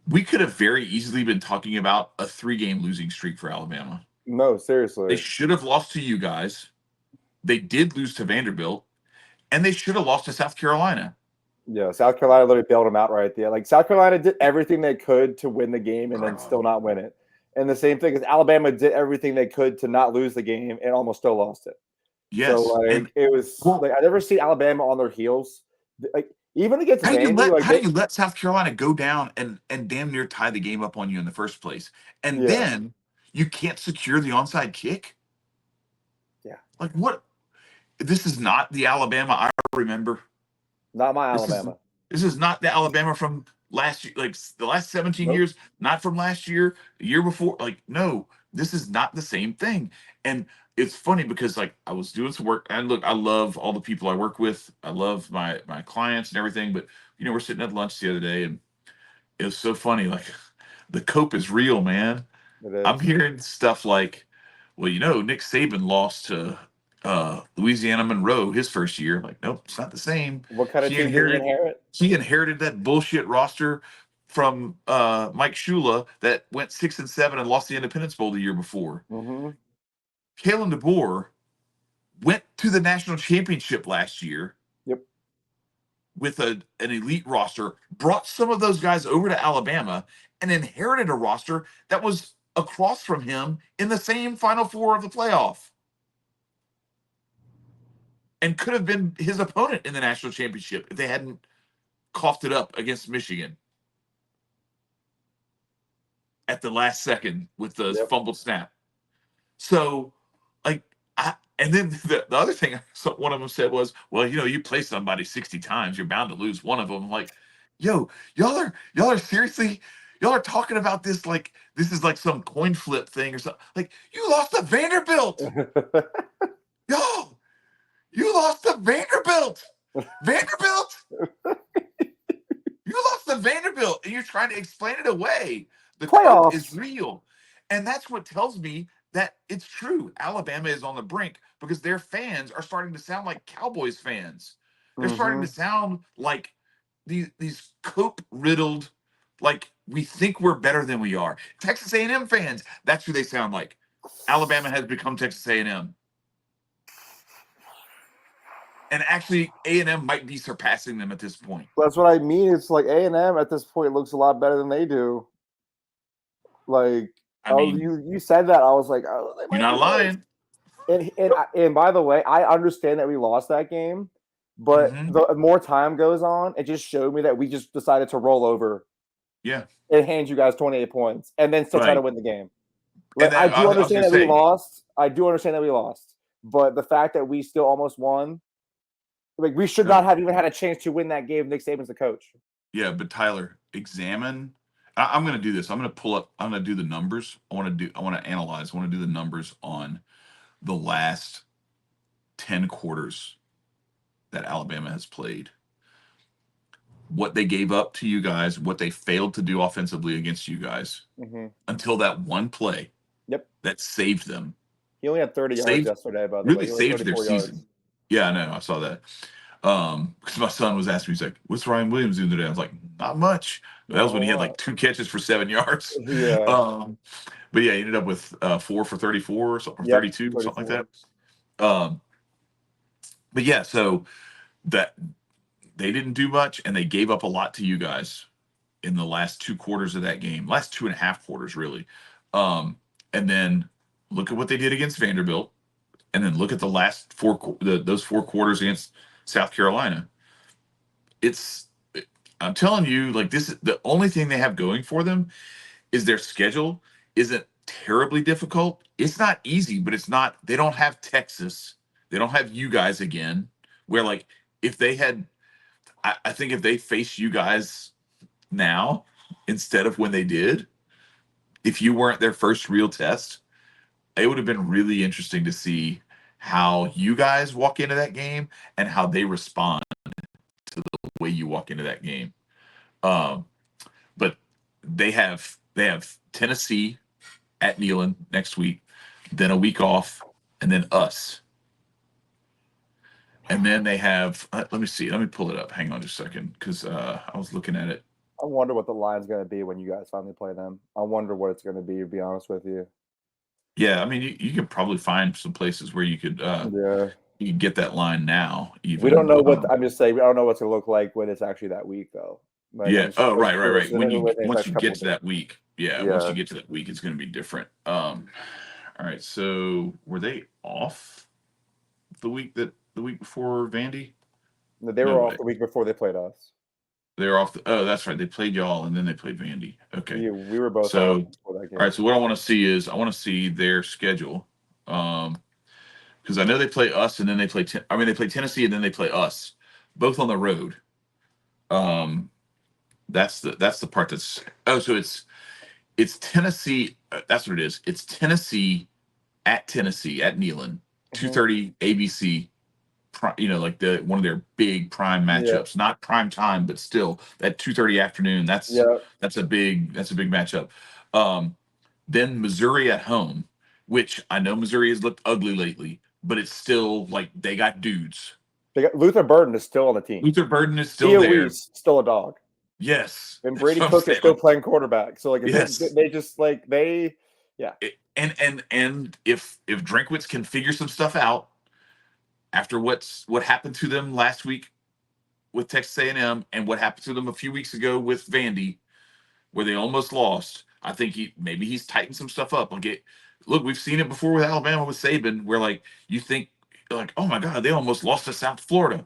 We could have very easily been talking about a 3-game losing streak for Alabama. No, seriously. They should have lost to you guys. They did lose to Vanderbilt, and they should have lost to South Carolina. Yeah, South Carolina literally bailed them out right there. Like South Carolina did everything they could to win the game and then still not win it. And the same thing is Alabama did everything they could to not lose the game and almost still lost it. Yes. So like it was like I never see Alabama on their heels. Like even against Vandy, how do you let South Carolina go down and damn near tie the game up on you in the first place? And then you can't secure the onside kick? Yeah. Like what? This is not the Alabama I remember. Not my Alabama. This is not the Alabama from last year, like the last 17 years, not from last year, the year before. Like, no, this is not the same thing. And it's funny because like I was doing some work and look, I love all the people I work with. I love my clients and everything. But we're sitting at lunch the other day and it was so funny. Like the cope is real, man. I'm hearing stuff like, well, Nick Saban lost to Louisiana Monroe his first year. Like, nope, it's not the same. What kind of team did he inherit? He inherited that bullshit roster from Mike Shula that went 6-7 and lost the Independence Bowl the year before. Mm-hmm. Kalen DeBoer went to the national championship last year. Yep. With an elite roster, brought some of those guys over to Alabama and inherited a roster that was across from him in the same Final Four of the playoff. And could have been his opponent in the national championship if they hadn't coughed it up against Michigan at the last second with the fumbled snap. So, and then the other thing one of them said was, well, you play somebody 60 times, you're bound to lose one of them. I'm like, yo, y'all are seriously, y'all are talking about this like this is like some coin flip thing or something. Like, you lost to Vanderbilt. Yo, you lost to Vanderbilt. Vanderbilt? You lost to Vanderbilt, and you're trying to explain it away. The playoff is real. And that's what tells me that it's true. Alabama is on the brink because their fans are starting to sound like Cowboys fans. They're starting to sound like these cope-riddled, like we think we're better than we are. Texas A&M fans, that's who they sound like. Alabama has become Texas A&M. And actually, A&M might be surpassing them at this point. That's what I mean. It's like A&M at this point looks a lot better than they do. Like, you said that. I was like, you're not lying. And by the way, I understand that we lost that game, but the more time goes on, it just showed me that we just decided to roll over. Yeah. And hand you guys 28 points and then still try to win the game. Like, I do understand that we lost. I do understand that we lost. But the fact that we still almost won, like, we should not have even had a chance to win that game. Nick Saban's the coach. Yeah, but Tyler, examine. I'm going to do this. I'm going to pull up. I'm going to do the numbers. I want to analyze. I want to do the numbers on the last 10 quarters that Alabama has played. What they gave up to you guys, what they failed to do offensively against you guys until that one play that saved them. He only had 30 yards yesterday, by the way. Really saved their season. Yeah, I know. I saw that. Because my son was asking me, he's like, what's Ryan Williams doing today? I was like, not much. That was when he had like 2 catches for 7 yards. Yeah. But yeah, he ended up with 4 for 34 or something, 32, something like that. But yeah, so that they didn't do much and they gave up a lot to you guys in the last 2 quarters of that game, last 2.5 quarters, really. And then look at what they did against Vanderbilt. And then look at the last those 4 quarters against South Carolina. I'm telling you, like, this is the only thing they have going for them is their schedule isn't terribly difficult. It's not easy, but they don't have Texas. They don't have you guys again, where like if they had, I think if they face you guys now instead of when they did, if you weren't their first real test, it would have been really interesting to see how you guys walk into that game and how they respond to the way you walk into that game. But they have Tennessee at Neyland next week, then a week off, and then us. And then they have, let me see. Let me pull it up. Hang on just a second, because I was looking at it. I wonder what the line's going to be when you guys finally play them. I wonder what it's going to be, to be honest with you. Yeah, I mean, you could probably find some places where you could You can get that line now. Even We don't know what I'm just saying. We don't know what's going to look like when it's actually that week, though. Like, yeah. Oh, right. When Once you get of to that week, once you get to that week, it's going to be different. All right. So were they off the week before Vandy? No, they were off the week before they played us. They were off. Oh, that's right. They played y'all, and then they played Vandy. Okay. Yeah, we were both so. off before that game. All right. So what I want to see is their schedule. Because I know they play us, and then they play. They play Tennessee, and then they play us, both on the road. That's the part that's. Oh, so it's Tennessee. That's what it is. It's Tennessee at Neyland, 2:30 ABC. Like one of their big prime matchups. Not prime time, but still that 2:30 afternoon. That's a big matchup. Then Missouri at home, which I know Missouri has looked ugly lately, but it's still like they got dudes. They got Luther Burden is still on the team. Luther Burden is still there. Reese, still a dog. Yes. And Brady Cook is still playing quarterback. So yes. they just like they And if Drinkwitz can figure some stuff out after what happened to them last week with Texas A&M and what happened to them a few weeks ago with Vandy, where they almost lost, I think he's tightened some stuff up. Look, we've seen it before with Alabama with Saban, where like you think like, oh my God, they almost lost to South Florida.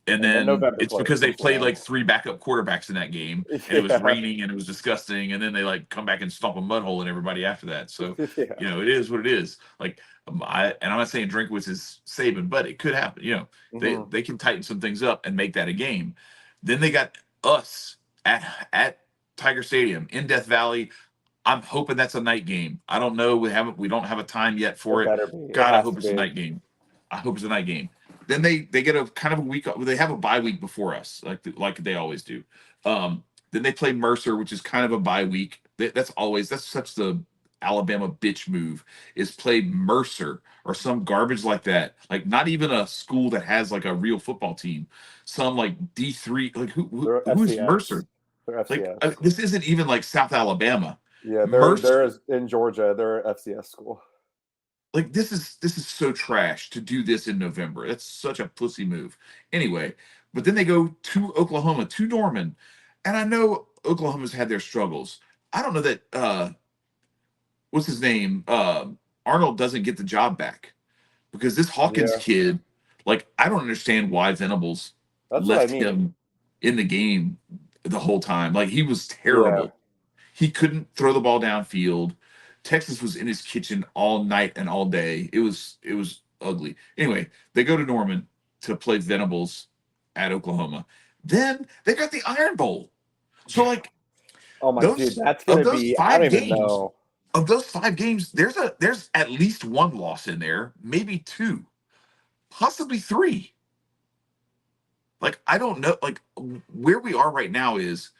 And then it's because they played like 3 backup quarterbacks in that game, and it was raining and it was disgusting. And then they like come back and stomp a mud hole in everybody after that. So it is what it is. Like I'm not saying Drinkwitz is Saban, but it could happen. They can tighten some things up and make that a game. Then they got us at Tiger Stadium in Death Valley. I'm hoping that's a night game. I don't know. We don't have a time yet for it. God, I hope it's a night game. I hope it's a night game. Then they get a kind of a week. They have a bye week before us, like they always do. Then they play Mercer, which is kind of a bye week. That's such the Alabama bitch move, is play Mercer or some garbage like that. Like not even a school that has like a real football team. Some like D3. Like who's Mercer? Like this isn't even like South Alabama. Yeah, they're in Georgia. They're an FCS school. Like this is so trash to do this in November. That's such a pussy move. Anyway, but then they go to Oklahoma, to Norman, and I know Oklahoma's had their struggles. I don't know that what's his name? Arnold doesn't get the job back because this Hawkins kid, like I don't understand why Venables left him in the game the whole time. Like he was terrible. Yeah. He couldn't throw the ball downfield. Texas was in his kitchen all night and all day. It was ugly. Anyway, they go to Norman to play Venables at Oklahoma. Then they got the Iron Bowl. So like, oh my dude, that's gonna be. I don't even know. Of those 5 games, there's at least 1 loss in there, maybe 2, possibly 3. Like I don't know. Like where we are right now is.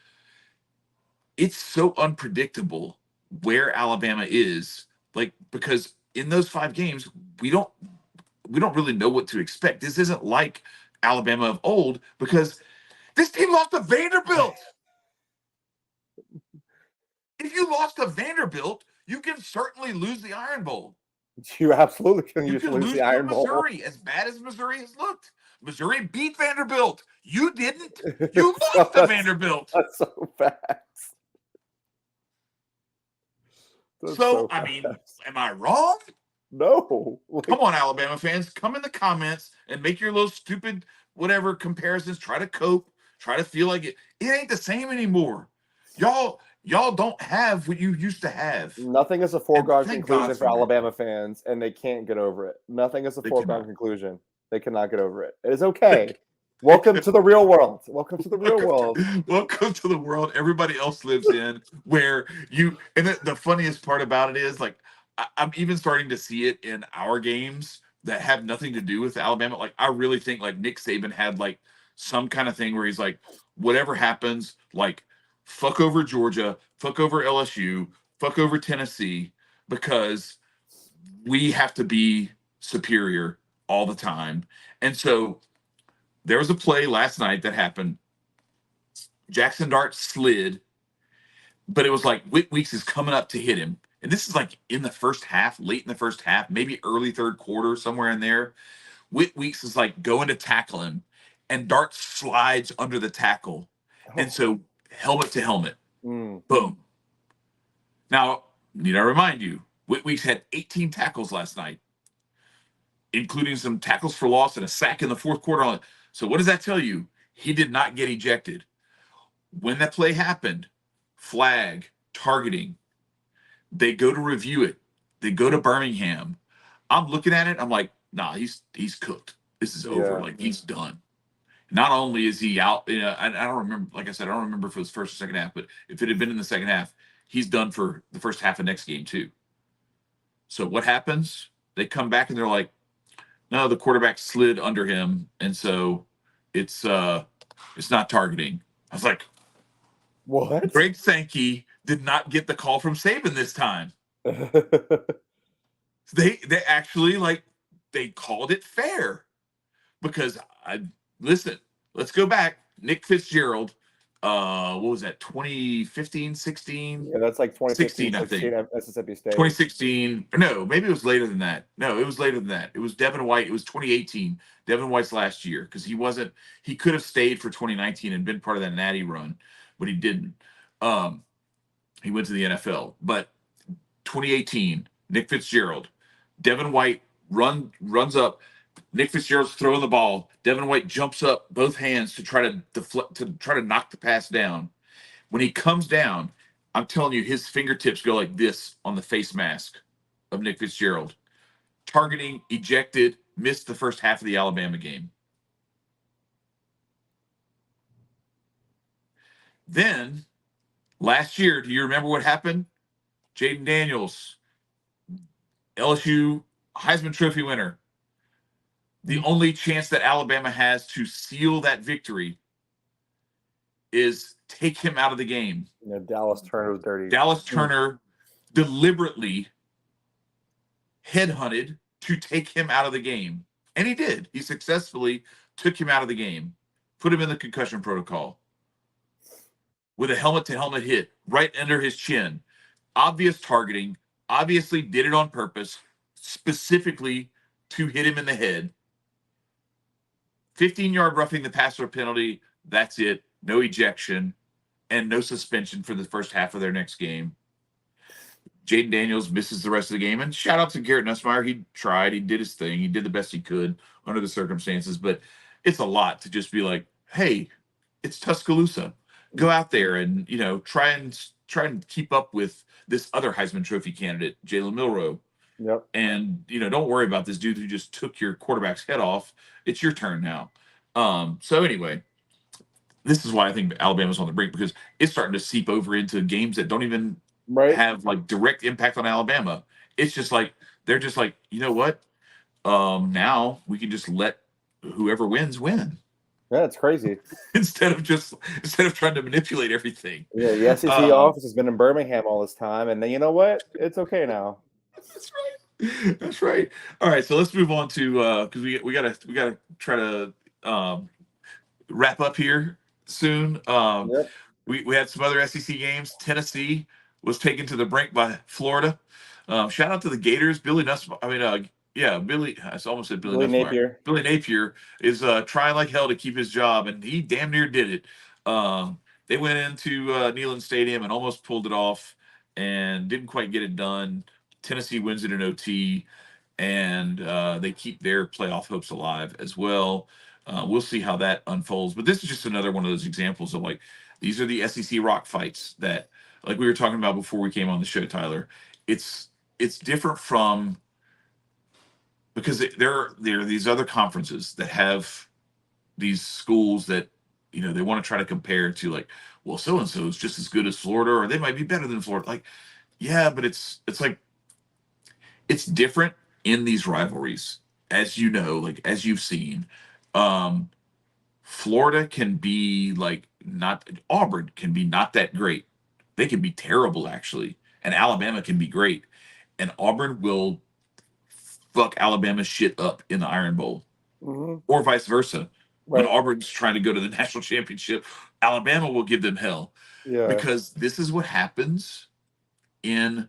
It's so unpredictable where Alabama is, like because in those 5 games we don't really know what to expect. This isn't like Alabama of old because this team lost to Vanderbilt. If you lost to Vanderbilt, you can certainly lose the Iron Bowl. You absolutely can lose the Iron Bowl. Missouri, as bad as Missouri has looked. Missouri beat Vanderbilt. You didn't. You lost to Vanderbilt. That's so fast. I mean, am I wrong? No. Come on, Alabama fans. Come in the comments and make your little stupid whatever comparisons. Try to cope. Try to feel like it ain't the same anymore. Y'all don't have what you used to have. Nothing is a foregone conclusion for Alabama fans, and they can't get over it. Nothing is a foregone conclusion. They cannot get over it. It is okay. Welcome to the real world. Welcome to the real world. Welcome to the world everybody else lives in, where the funniest part about it is like I'm even starting to see it in our games that have nothing to do with Alabama. Like I really think like Nick Saban had like some kind of thing where he's like, whatever happens, like fuck over Georgia, fuck over LSU, fuck over Tennessee, because we have to be superior all the time. And so there was a play last night that happened. Jackson Dart slid, but it was like Whit Weeks is coming up to hit him. And this is like in the first half, late in the first half, maybe early third quarter, somewhere in there. Whit Weeks is like going to tackle him, and Dart slides under the tackle, and so helmet to helmet, boom. Now, need I remind you, Whit Weeks had 18 tackles last night, including some tackles for loss and a sack in the fourth quarter. So what does that tell you? He did not get ejected. When that play happened, flag, targeting, they go to review it. They go to Birmingham. I'm looking at it. I'm like, nah, he's cooked. This is over. Like, he's done. Not only is he out, I don't remember, like I said, I don't remember if it was first or second half, but if it had been in the second half, he's done for the first half of next game too. So what happens? They come back and they're like, no, the quarterback slid under him, and so it's not targeting. I was like, what? Greg Sankey did not get the call from Saban this time. They actually they called it fair, because listen, let's go back. Nick Fitzgerald, what was that, 2015, 16? Yeah, that's like 2015, 16, I think. at Mississippi State. 2016. No, maybe it was later than that. No, it was later than that. It was Devin White. It was 2018. Devin White's last year, because he could have stayed for 2019 and been part of that natty run, but he didn't. He went to the NFL. But 2018, Nick Fitzgerald, Devin White runs up. Nick Fitzgerald's throwing the ball. Devin White jumps up both hands to try to deflect, to try to knock the pass down. When he comes down, I'm telling you, his fingertips go like this on the face mask of Nick Fitzgerald. Targeting, ejected, missed the first half of the Alabama game. Then, last year, do you remember what happened? Jaden Daniels, LSU Heisman Trophy winner. The only chance that Alabama has to seal that victory is take him out of the game. Yeah, Dallas Turner was dirty. Dallas Turner deliberately headhunted to take him out of the game. And he did. He successfully took him out of the game, put him in the concussion protocol with a helmet-to-helmet hit right under his chin. Obvious targeting, obviously did it on purpose, specifically to hit him in the head. 15-yard roughing the passer penalty, that's it. No ejection and no suspension for the first half of their next game. Jaden Daniels misses the rest of the game. And shout out to Garett Nussmeier. He tried. He did his thing. He did the best he could under the circumstances. But it's a lot to just be like, hey, it's Tuscaloosa. Go out there and, try and keep up with this other Heisman Trophy candidate, Jalen Milroe. Yep. And, don't worry about this dude who just took your quarterback's head off. It's your turn now. So anyway, this is why I think Alabama's on the brink, because it's starting to seep over into games that don't even have direct impact on Alabama. It's just like, they're just like, you know what? Now we can just let whoever wins win. Yeah, it's crazy. instead of trying to manipulate everything. Yeah, the SEC office has been in Birmingham all this time, and then you know what? It's okay now. That's right. That's right. All right, so let's move on to because we gotta try to wrap up here soon. Yep. We had some other SEC games. Tennessee was taken to the brink by Florida. Shout out to the Gators. Billy Nussmeier. Billy. I almost said Billy Nussmeier. Napier. Billy Napier is trying like hell to keep his job, and he damn near did it. They went into Neyland Stadium and almost pulled it off, and didn't quite get it done. Tennessee wins it in OT, and they keep their playoff hopes alive as well. We'll see how that unfolds. But this is just another one of those examples of these are the SEC rock fights that, like we were talking about before we came on the show, Tyler. It's different from, because there are these other conferences that have these schools that they want to try to compare to, well, so and so is just as good as Florida, or they might be better than Florida. Yeah, but it's different in these rivalries, as as you've seen. Florida can be Auburn can be not that great. They can be terrible, actually. And Alabama can be great. And Auburn will fuck Alabama's shit up in the Iron Bowl. Mm-hmm. Or vice versa. Right. When Auburn's trying to go to the national championship, Alabama will give them hell. Yeah. Because this is what happens in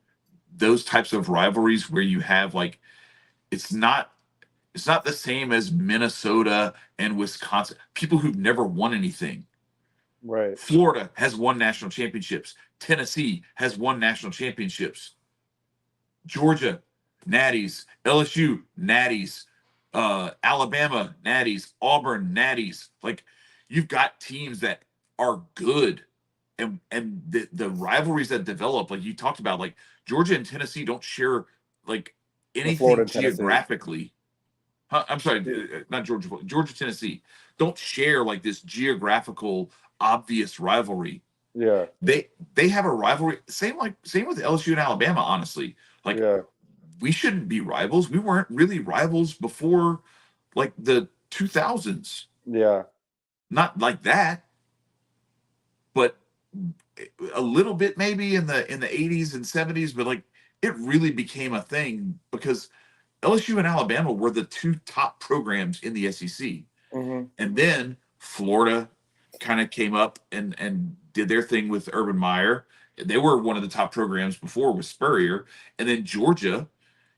those types of rivalries where you have it's not It's not the same as Minnesota and Wisconsin. People who've never won anything. Right. Florida has won national championships. Tennessee has won national championships. Georgia, natties. LSU, natties. Alabama, natties. Auburn, natties. Like, you've got teams that are good. And the rivalries that develop, like you talked about, like Georgia and Tennessee don't share like Florida anything and Tennessee. geographically. I'm sorry, not Georgia. Georgia, Tennessee don't share like this geographical obvious rivalry. Yeah. They have a rivalry. Same with LSU and Alabama. Honestly, like we shouldn't be rivals. We weren't really rivals before like the 2000s. Yeah. Not like that, but a little bit maybe in the 80s and 70s. But like it really became a thing because LSU and Alabama were the two top programs in the SEC. Mm-hmm. And then Florida kind of came up and did their thing with Urban Meyer. They were one of the top programs before with Spurrier. And then Georgia,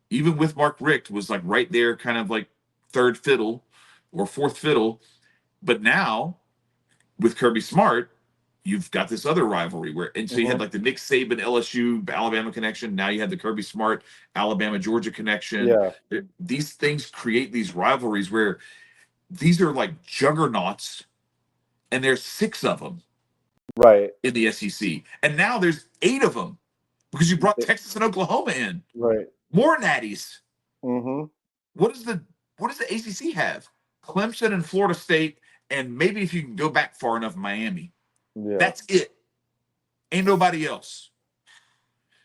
even with Mark Richt, was like right there, kind of like third fiddle or fourth fiddle. But now with Kirby Smart, you've got this other rivalry and so you had like the Nick Saban LSU Alabama connection. Now you had the Kirby Smart Alabama Georgia connection. Yeah. These things create these rivalries where these are like juggernauts, and there's 6 of them, right, in the SEC, and now there's 8 of them because you brought Texas and Oklahoma in. Right. More natties. Mm-hmm. What does the ACC have? Clemson and Florida State, and maybe if you can go back far enough, Miami. Yeah. That's it. Ain't nobody else.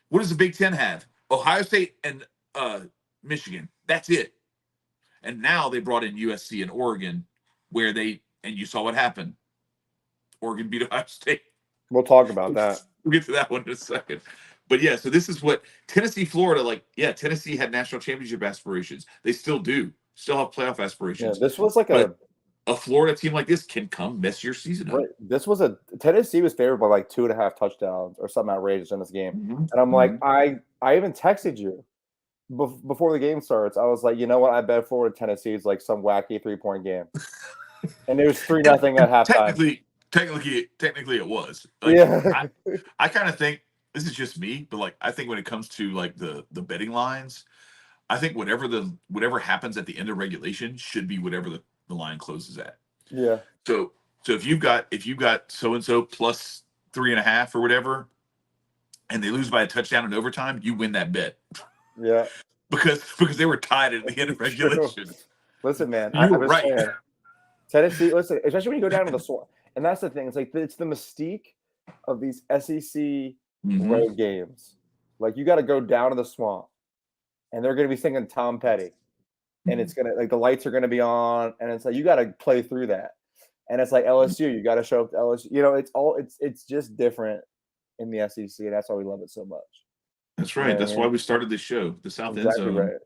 What does the Big Ten have? Ohio State and Michigan. That's it. And now they brought in USC and Oregon, and you saw what happened. Oregon beat Ohio State. We'll talk about that. We'll get to that one in a second. But yeah, so this is what Tennessee, Florida, Tennessee had national championship aspirations. They still do. Still have playoff aspirations. Yeah, this was like a Florida team like this can come mess your season up. This was Tennessee was favored by like 2.5 touchdowns or something outrageous in this game. Mm-hmm. And I'm like, I even texted you before the game starts. I was like, you know what? I bet Florida Tennessee is like some wacky 3-point game. And it was 3-0 at halftime. Technically it was. Like, yeah. I kind of think, this is just me, but like I think when it comes to like the betting lines, I think whatever happens at the end of regulation should be whatever the line closes at. Yeah. So if you've got so and so plus 3.5 or whatever, and they lose by a touchdown in overtime, you win that bet. Yeah. because they were tied at the end of regulation. Listen, man, you were right. Saying, Tennessee, listen, especially when you go down to the swamp, and that's the thing. It's like it's the mystique of these SEC road games. Like you got to go down to the swamp, and they're going to be singing Tom Petty, and it's gonna like the lights are going to be on, and it's like you got to play through that. And it's like LSU, you got to show up to LSU. You know, it's just different in the SEC, and that's why we love it so much. That's right. Yeah, that's why we started this show. The South end zone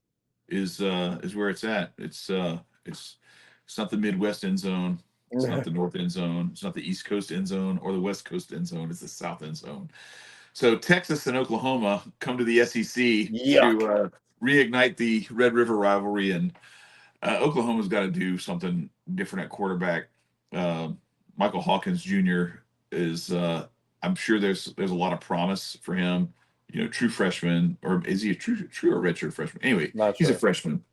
is where it's at. It's not the Midwest end zone. It's not the North end zone. It's not the East Coast end zone or the West Coast end zone. It's the South end zone. So Texas and Oklahoma come to the SEC to reignite the Red River rivalry, and Oklahoma's got to do something different at quarterback. Michael Hawkins Jr. is. I'm sure there's a lot of promise for him. You know, true freshman, or is he a true or redshirt freshman? Anyway, he's a freshman.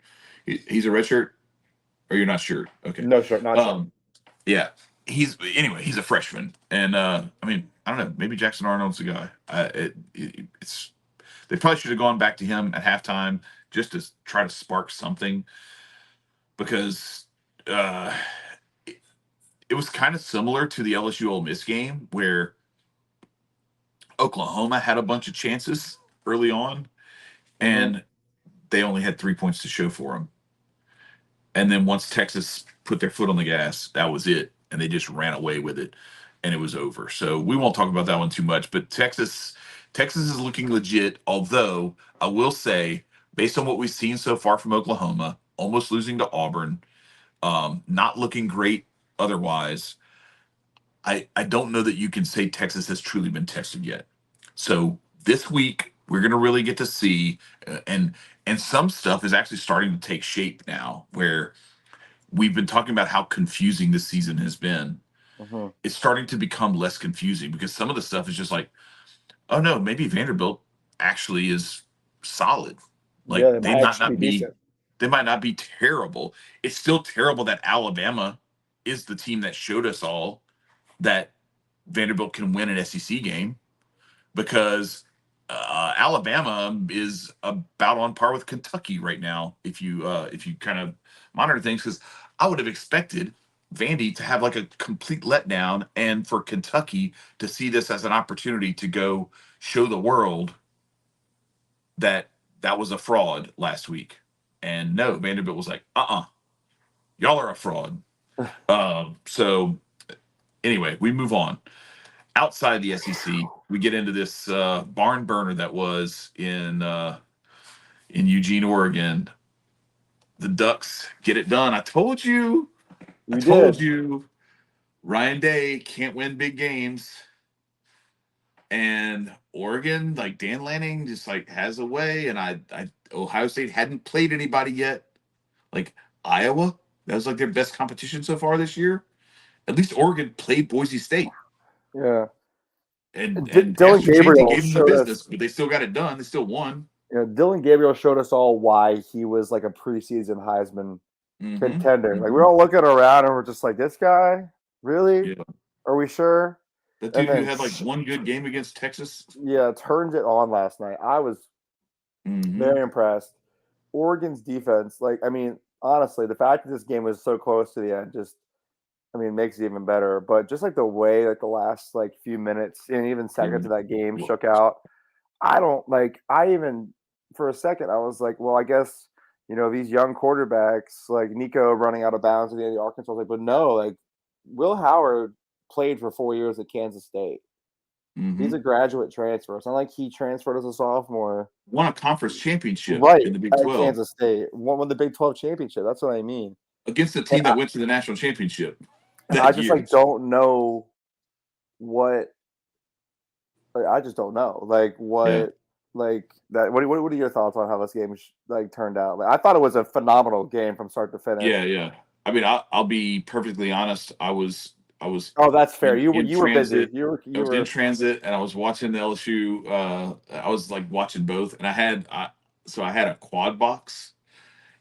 He's a redshirt, or you're not sure? Okay, no, sure, not sure. Yeah, he's a freshman, and I mean, I don't know, maybe Jackson Arnold's the guy. It's they probably should have gone back to him at halftime just to try to spark something, because it was kind of similar to the LSU Ole Miss game where Oklahoma had a bunch of chances early on, and they only had 3 points to show for them. And then once Texas put their foot on the gas, that was it. And they just ran away with it, and it was over. So we won't talk about that one too much. But Texas is looking legit, although I will say, based on what we've seen so far from Oklahoma, almost losing to Auburn, not looking great otherwise, I don't know that you can say Texas has truly been tested yet. So this week, we're going to really get to see, and And some stuff is actually starting to take shape now, where we've been talking about how confusing this season has been. Mm-hmm. It's starting to become less confusing because some of the stuff is just like, oh no, maybe Vanderbilt actually is solid. Like They might actually be decent. They might not be terrible. It's still terrible that Alabama is the team that showed us all that Vanderbilt can win an SEC game, because Alabama is about on par with Kentucky right now. If you kind of monitor things, because I would have expected Vandy to have like a complete letdown, and for Kentucky to see this as an opportunity to go show the world that that was a fraud last week. And no, Vanderbilt was like, y'all are a fraud. So anyway, we move on. Outside the SEC, we get into this barn burner that was in Eugene, Oregon. The Ducks get it done. I told you. I told you. Ryan Day can't win big games. And Oregon, like Dan Lanning, just like has a way. And Ohio State hadn't played anybody yet. Like Iowa, that was like their best competition so far this year. At least Oregon played Boise State. Yeah. And Dylan Ashton Jeanty Gabriel gave them the business, but they still got it done. They still won. Dylan Gabriel showed us all why he was like a preseason Heisman contender. Like we're all looking around and we're just like, this guy, really? Yeah. Are we sure? That dude who had like one good game against Texas. Yeah, turns it on last night. I was very impressed. Oregon's defense, like, I mean, honestly, the fact that this game was so close to the end just, I mean, makes it even better. But just like the way, like the last like few minutes and even seconds of that game shook out, I even for a second I was like, well, I guess these young quarterbacks like Nico running out of bounds at the end of the Arkansas, like, but no, like Will Howard played for 4 years at Kansas State. He's a graduate transfer. It's not like he transferred as a sophomore. Won a conference championship in the Big 12. Kansas State. Won the Big 12 championship. That's what I mean. Against the team that went to the national championship. I just don't know what. I just don't know. Like what that. What are your thoughts on how this game turned out? Like, I thought it was a phenomenal game from start to finish. Yeah. I mean, I'll be perfectly honest. I was. Oh, that's fair. You were busy. You were in transit, and I was watching the LSU. I was like watching both, and I had a quad box,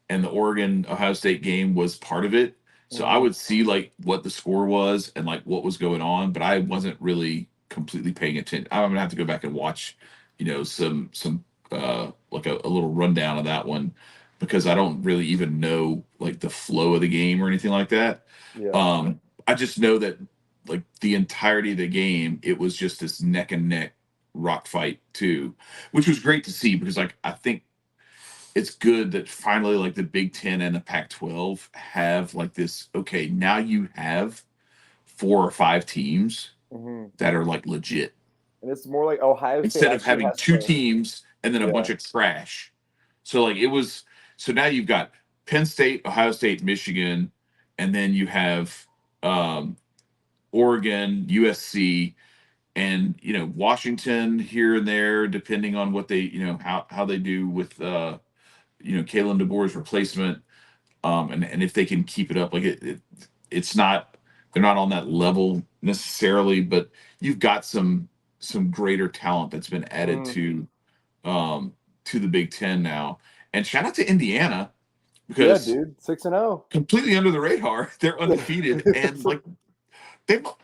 and the Oregon Ohio State game was part of it. So I would see like what the score was and like what was going on, but I wasn't really completely paying attention. I'm gonna have to go back and watch, some like a little rundown of that one, because I don't really even know like the flow of the game or anything like that. Yeah. I just know that like the entirety of the game, it was just this neck and neck rock fight too, which was great to see, because like I think it's good that finally like the Big Ten and the Pac-12 have like this. Okay, now you have 4 or 5 teams that are like legit, and it's more like Ohio State instead of having 2 teams and then a bunch of trash. So like it was. So now you've got Penn State, Ohio State, Michigan, and then you have Oregon, USC, and Washington here and there, depending on what they how they do with Kalen DeBoer's replacement, and if they can keep it up. Like it's not, they're not on that level necessarily, but you've got some greater talent that's been added to the Big Ten now. And shout out to Indiana, because 6-0, completely under the radar. They're undefeated, and like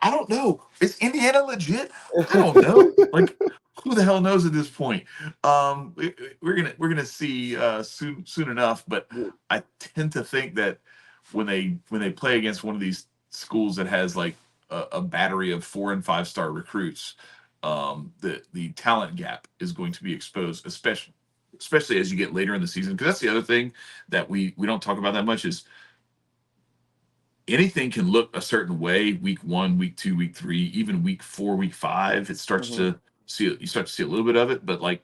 I don't know. Is Indiana legit? I don't know. Like, who the hell knows at this point? We're gonna see soon enough. But I tend to think that when they play against one of these schools that has like a battery of 4- and 5-star recruits, the talent gap is going to be exposed, especially as you get later in the season. Because that's the other thing that we don't talk about that much is, anything can look a certain way week 1, week 2, week 3, even week 4, week 5. It starts to see it. You start to see a little bit of it, but like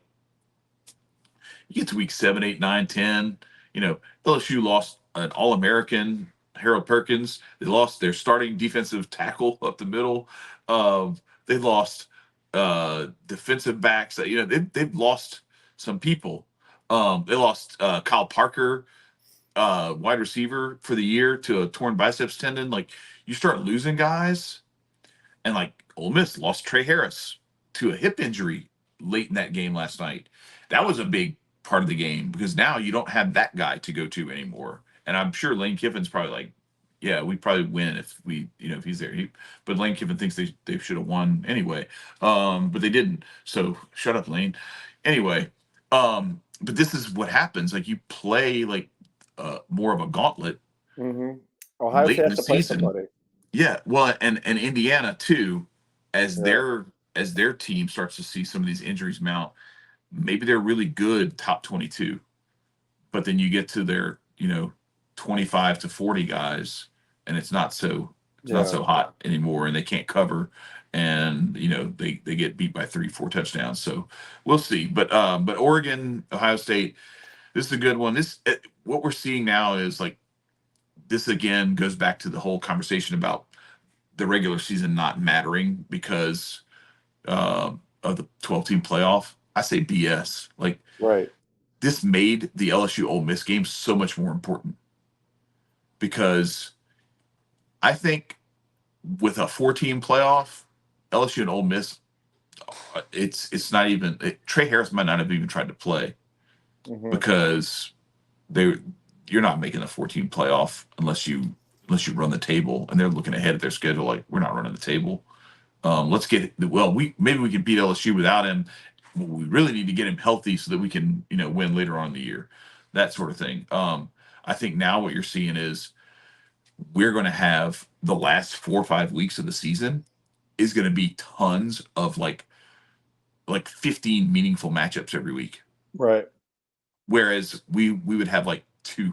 you get to week 7, 8, 9, 10. LSU lost an All-American, Harold Perkins. They lost their starting defensive tackle up the middle. They lost defensive backs. They've lost some people. They lost Kyle Parker, wide receiver for the year, to a torn biceps tendon. Like, you start losing guys, and like Ole Miss lost Trey Harris to a hip injury late in that game last night. That was a big part of the game because now you don't have that guy to go to anymore. And I'm sure Lane Kiffin's probably like, yeah, we probably win if we, if he's there. But Lane Kiffin thinks they should have won anyway. But they didn't. So shut up, Lane. Anyway, but this is what happens. Like, you play like more of a gauntlet Ohio late State in has the to play season. somebody. Yeah, well, and Indiana too, as their team starts to see some of these injuries mount. Maybe they're really good top 22, but then you get to their 25 to 40 guys, and it's not so hot anymore, and they can't cover, and they get beat by 3-4 touchdowns. So we'll see. But Oregon, Ohio State, this is a good one. What we're seeing now is like, this again goes back to the whole conversation about the regular season not mattering because of the 12-team playoff. I say BS. Like, Right. this made the LSU Ole Miss game so much more important because I think with a 4-team playoff, LSU and Ole Miss, it's not even Trey Harris might not have even tried to play because you're not making a 14 playoff unless you run the table, and they're looking ahead at their schedule like, we're not running the table. Let's get maybe we can beat LSU without him. We really need to get him healthy so that we can win later on in the year, that sort of thing. I think now what you're seeing is we're going to have the last 4 or 5 weeks of the season is going to be tons of like 15 meaningful matchups every week. Right. Whereas we would have like 2.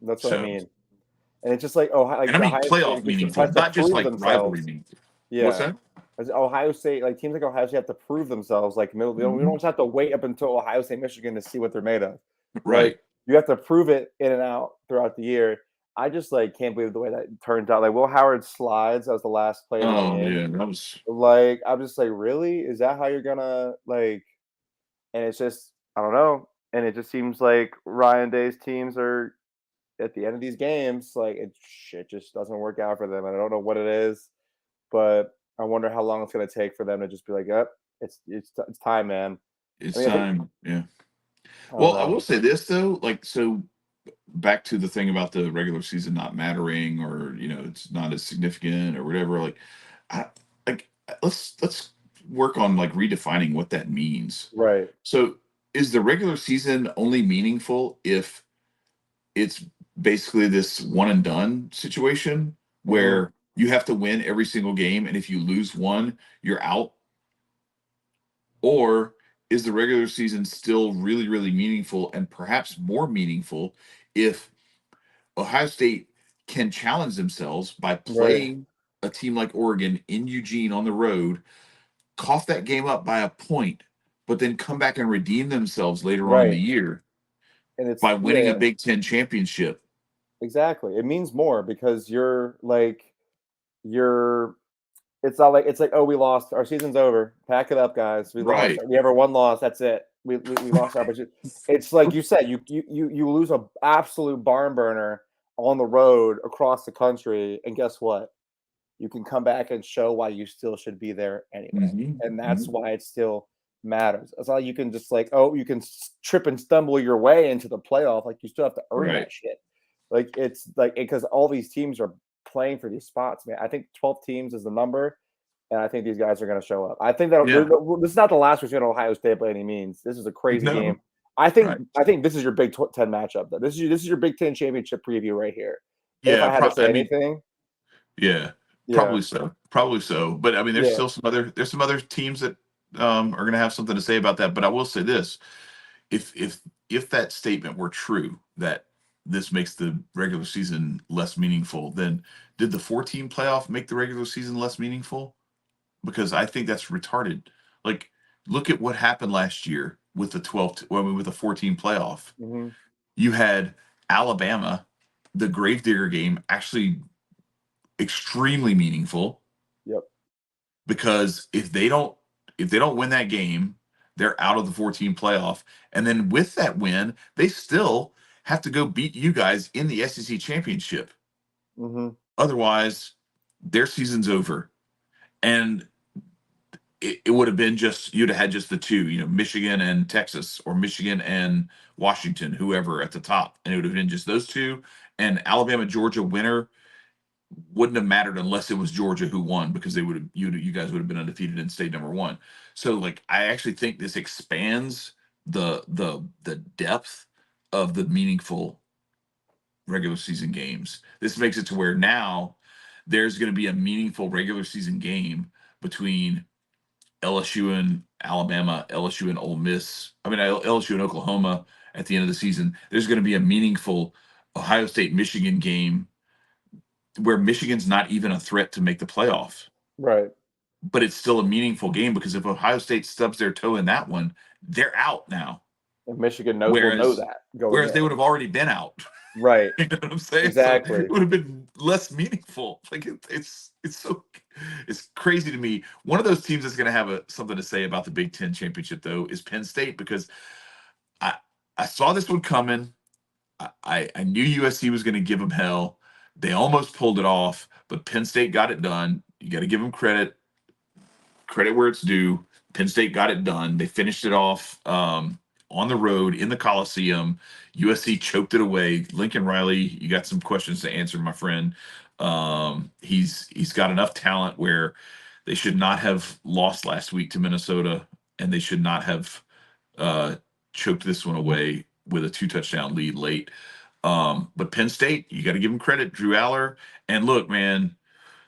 That's what I mean. And it's just like, and I mean playoff meaningful, not just like rivalry meaningful. Yeah. What's that? As Ohio State, like teams like Ohio State have to prove themselves. Like, we don't just have to wait up until Ohio State, Michigan to see what they're made of. Right. Like, you have to prove it in and out throughout the year. I just can't believe the way that turns out. Like, Will Howard slides as the last play of the game. Yeah, that was like, I'm just like, really? Is that how you're gonna like? And it's just, I don't know. And it just seems like Ryan Day's teams are at the end of these games, like, shit just doesn't work out for them. And I don't know what it is, but I wonder how long it's going to take for them to just be like, yep, it's time, man. It's time. Yeah. Well, I will say this though, like, so back to the thing about the regular season not mattering, or it's not as significant or whatever. Like, let's work on like redefining what that means. Right. So, is the regular season only meaningful if it's basically this one and done situation where you have to win every single game, and if you lose one, you're out? Or is the regular season still really, really meaningful, and perhaps more meaningful if Ohio State can challenge themselves by playing a team like Oregon in Eugene on the road, cough that game up by a point, but then come back and redeem themselves later on in the year and it's by winning a Big Ten championship? Exactly. It means more because it's not like, it's like, oh, we lost, our season's over, pack it up, guys, we lost, we have our one loss, that's it, we lost our opportunity. It's like you said, you lose a absolute barn burner on the road across the country, and guess what, you can come back and show why you still should be there anyway. And that's why it still matters. It's not like you can just like, oh, you can trip and stumble your way into the playoff. Like, you still have to earn that shit. Like, it's like, because all these teams are playing for these spots, man. I think 12 teams is the number, and I think these guys are going to show up. I think that this is not the last we're seeing Ohio State by any means. This is a crazy game. I think this is your Big Ten matchup. Though. This is your Big Ten championship preview right here. Yeah, if I had to say anything. Probably so. But I mean, there's still some other teams that are going to have something to say about that. But I will say this: if that statement were true, that this makes the regular season less meaningful, then did the 4-team playoff make the regular season less meaningful? Because I think that's retarded. Like, look at what happened last year with the 4-team playoff. You had Alabama, the Gravedigger game, actually extremely meaningful. Yep. Because if they don't win that game, they're out of the 14 playoff. And then with that win, they still have to go beat you guys in the SEC championship. Mm-hmm. Otherwise, their season's over. And it would have been you'd have had just the two, Michigan and Texas, or Michigan and Washington, whoever at the top. And it would have been just those two. And Alabama, Georgia winner wouldn't have mattered unless it was Georgia who won, because they would have, you guys would have been undefeated and stayed number one. So like, I actually think this expands the depth of the meaningful regular season games. This makes it to where now there's going to be a meaningful regular season game between LSU and Alabama, LSU and Ole Miss. LSU and Oklahoma at the end of the season. There's going to be a meaningful Ohio State Michigan game where Michigan's not even a threat to make the playoff. Right. But it's still a meaningful game, because if Ohio State stubs their toe in that one, they're out now. And Michigan will know that. Whereas they would have already been out. Right. You know what I'm saying? Exactly. So it would have been less meaningful. Like it's crazy to me. One of those teams that's going to have something to say about the Big Ten championship, though, is Penn State, because I saw this one coming. I knew USC was going to give them hell. They almost pulled it off, but Penn State got it done. You got to give them credit where it's due. Penn State got it done. They finished it off on the road in the Coliseum. USC choked it away. Lincoln Riley, you got some questions to answer, my friend. He's got enough talent where they should not have lost last week to Minnesota, and they should not have choked this one away with a 2-touchdown lead late. But Penn State, you got to give them credit. Drew Aller, and look, man,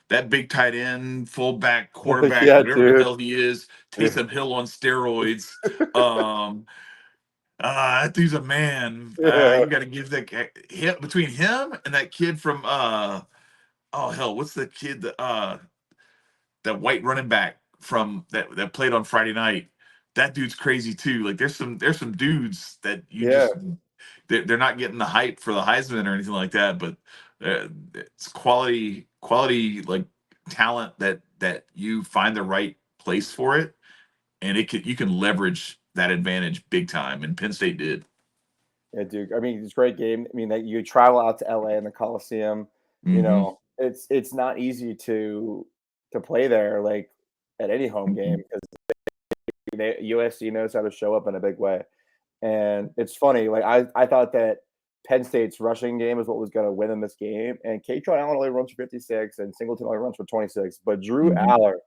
that big tight end, fullback, quarterback, whatever the hell he is, Taysom Hill on steroids. That dude's a man. You got to give that between him and that kid from what's the kid that white running back from that played on Friday night? That dude's crazy too. Like there's some dudes that they're not getting the hype for the Heisman or anything like that, but it's quality like talent that you find the right place for it, and you can leverage that advantage big time, and Penn State did. Yeah, dude. It's a great game. That you travel out to LA in the Coliseum. Mm-hmm. It's not easy to play there, like at any home game, because USC knows how to show up in a big way. And it's funny, like I thought that Penn State's rushing game is what was going to win in this game, and Katron Allen only runs for 56, and Singleton only runs for 26. But Drew Aller,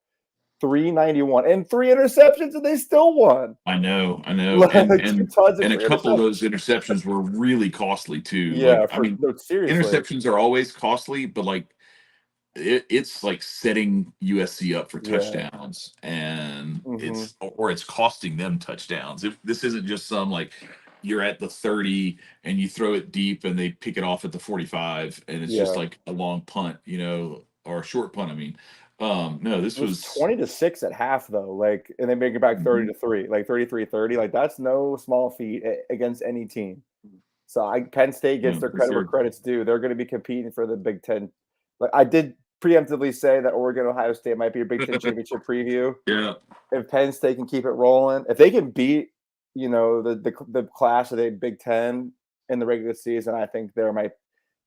391 and 3 interceptions, and they still won. I know. Like, and a couple of those interceptions were really costly too. Yeah, seriously, interceptions are always costly, but like it's like setting USC up for touchdowns, and it's costing them touchdowns. If this isn't just some like you're at the 30 and you throw it deep and they pick it off at the 45 and it's just like a long punt, or a short punt. No, this was 20-6 at half though, like, and they make it back 30-3, like 33-30. Like that's no small feat against any team. So Penn State gets their credit where credit's due. They're going to be competing for the Big Ten. Like I did preemptively say that Oregon-Ohio State might be a Big Ten championship preview. Yeah. If Penn State can keep it rolling, if they can beat, the clash of the Big Ten in the regular season, I think they might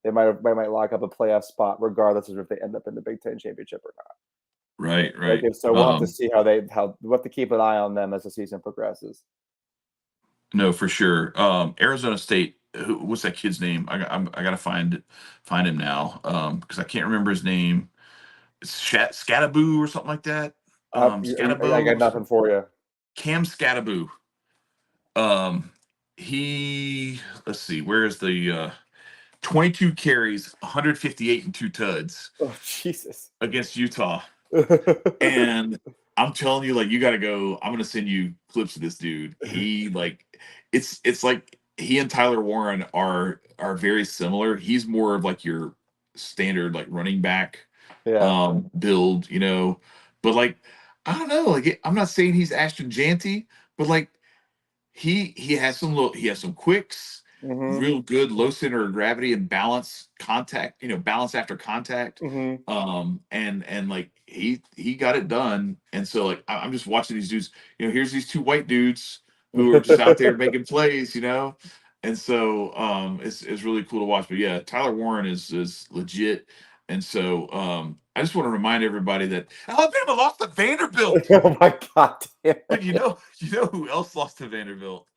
lock up a playoff spot, regardless of if they end up in the Big Ten championship or not. Right. So we'll have to see we'll have to keep an eye on them as the season progresses. No, for sure. Arizona State. What's that kid's name? I gotta find him now, because I can't remember his name. It's Scattaboo or something like that. Scattaboo. I got nothing for you. Cam Scattaboo. Let's see, where is the 22 carries, 158 and 2 tuds. Oh Jesus! Against Utah. And I'm telling you, like, you got to go. I'm gonna send you clips of this dude. He it's like he and Tyler Warren are very similar. He's more of like your standard like running back build, but like I don't know, like I'm not saying he's Ashton Jeanty, but like he has some quicks. real good low center of gravity and balance contact, balance after contact. And like he got it done. And so like I'm just watching these dudes, here's these two white dudes who are just out there making plays, And so it's really cool to watch. But yeah, Tyler Warren is legit. And so I just want to remind everybody that Alabama lost to Vanderbilt. Oh my God. But you know who else lost to Vanderbilt?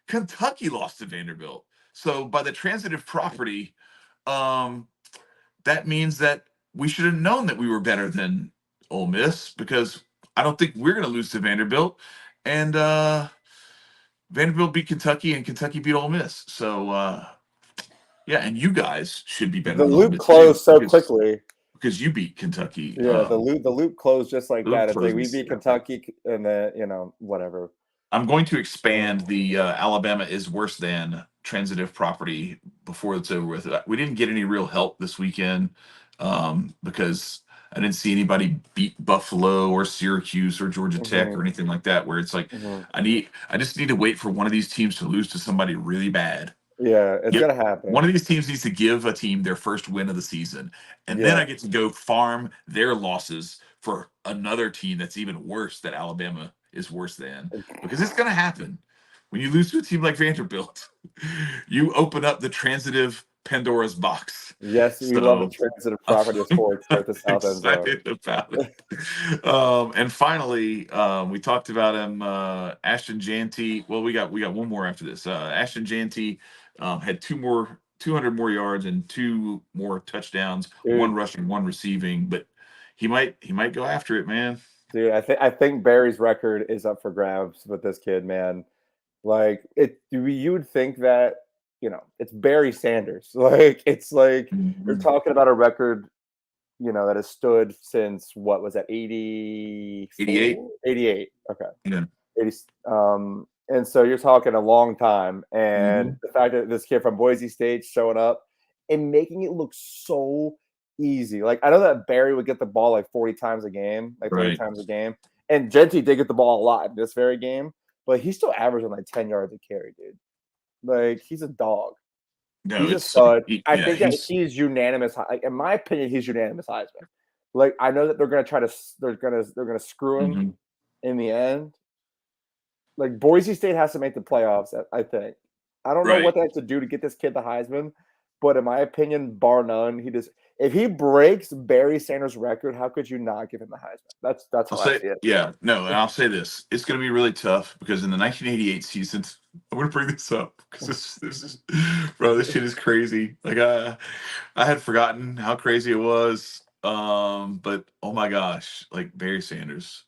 Kentucky lost to Vanderbilt. So by the transitive property, that means that we should have known that we were better than Ole Miss, because I don't think we're going to lose to Vanderbilt. And Vanderbilt beat Kentucky and Kentucky beat Ole Miss. So yeah, and you guys should be better. The than loop Ole Miss closed so quickly because you beat Kentucky. Yeah, the loop closed just like that. If we beat Kentucky, and then whatever. I'm going to expand the Alabama is worse than transitive property before it's over with. We didn't get any real help this weekend because I didn't see anybody beat Buffalo or Syracuse or Georgia Tech or anything like that, where it's like I just need to wait for one of these teams to lose to somebody really bad. Yeah, it's gonna happen. One of these teams needs to give a team their first win of the season, and then I get to go farm their losses for another team that's even worse, that Alabama is worse than, because it's going to happen. When you lose to a team like Vanderbilt, you open up the transitive Pandora's box. Yes, we love the transitive property of sports at the South End zone. About it. And finally, we talked about him, Ashton Jeanty. Well, we got one more after this. Ashton Jeanty had 200 more yards and 2 more touchdowns, one rushing, one receiving, but he might go after it, man. Dude, I think Barry's record is up for grabs with this kid, man. Like you would think that it's Barry Sanders. Like it's like you're talking about a record, that has stood since what was that 88? 88. Okay. Yeah. 80. And so you're talking a long time, and the fact that this kid from Boise State showing up and making it look so easy. Like I know that Barry would get the ball like 40 times a game, like 30 times a game, and Jeanty did get the ball a lot in this very game, but he's still averaging like 10 yards a carry, dude. Like he's a dog. No, he's a stud. I think that he's unanimous. Like, in my opinion, he's unanimous Heisman. Like I know that they're gonna screw him in the end. Like Boise State has to make the playoffs. I think. I don't know what they have to do to get this kid the Heisman, but in my opinion, bar none, if he breaks Barry Sanders' record, how could you not give him the Heisman? That's how I see it. Yeah, no, and I'll say this: it's going to be really tough because in the 1988 season, I'm going to bring this up because this is, bro, this shit is crazy. Like I had forgotten how crazy it was, but oh my gosh, like Barry Sanders,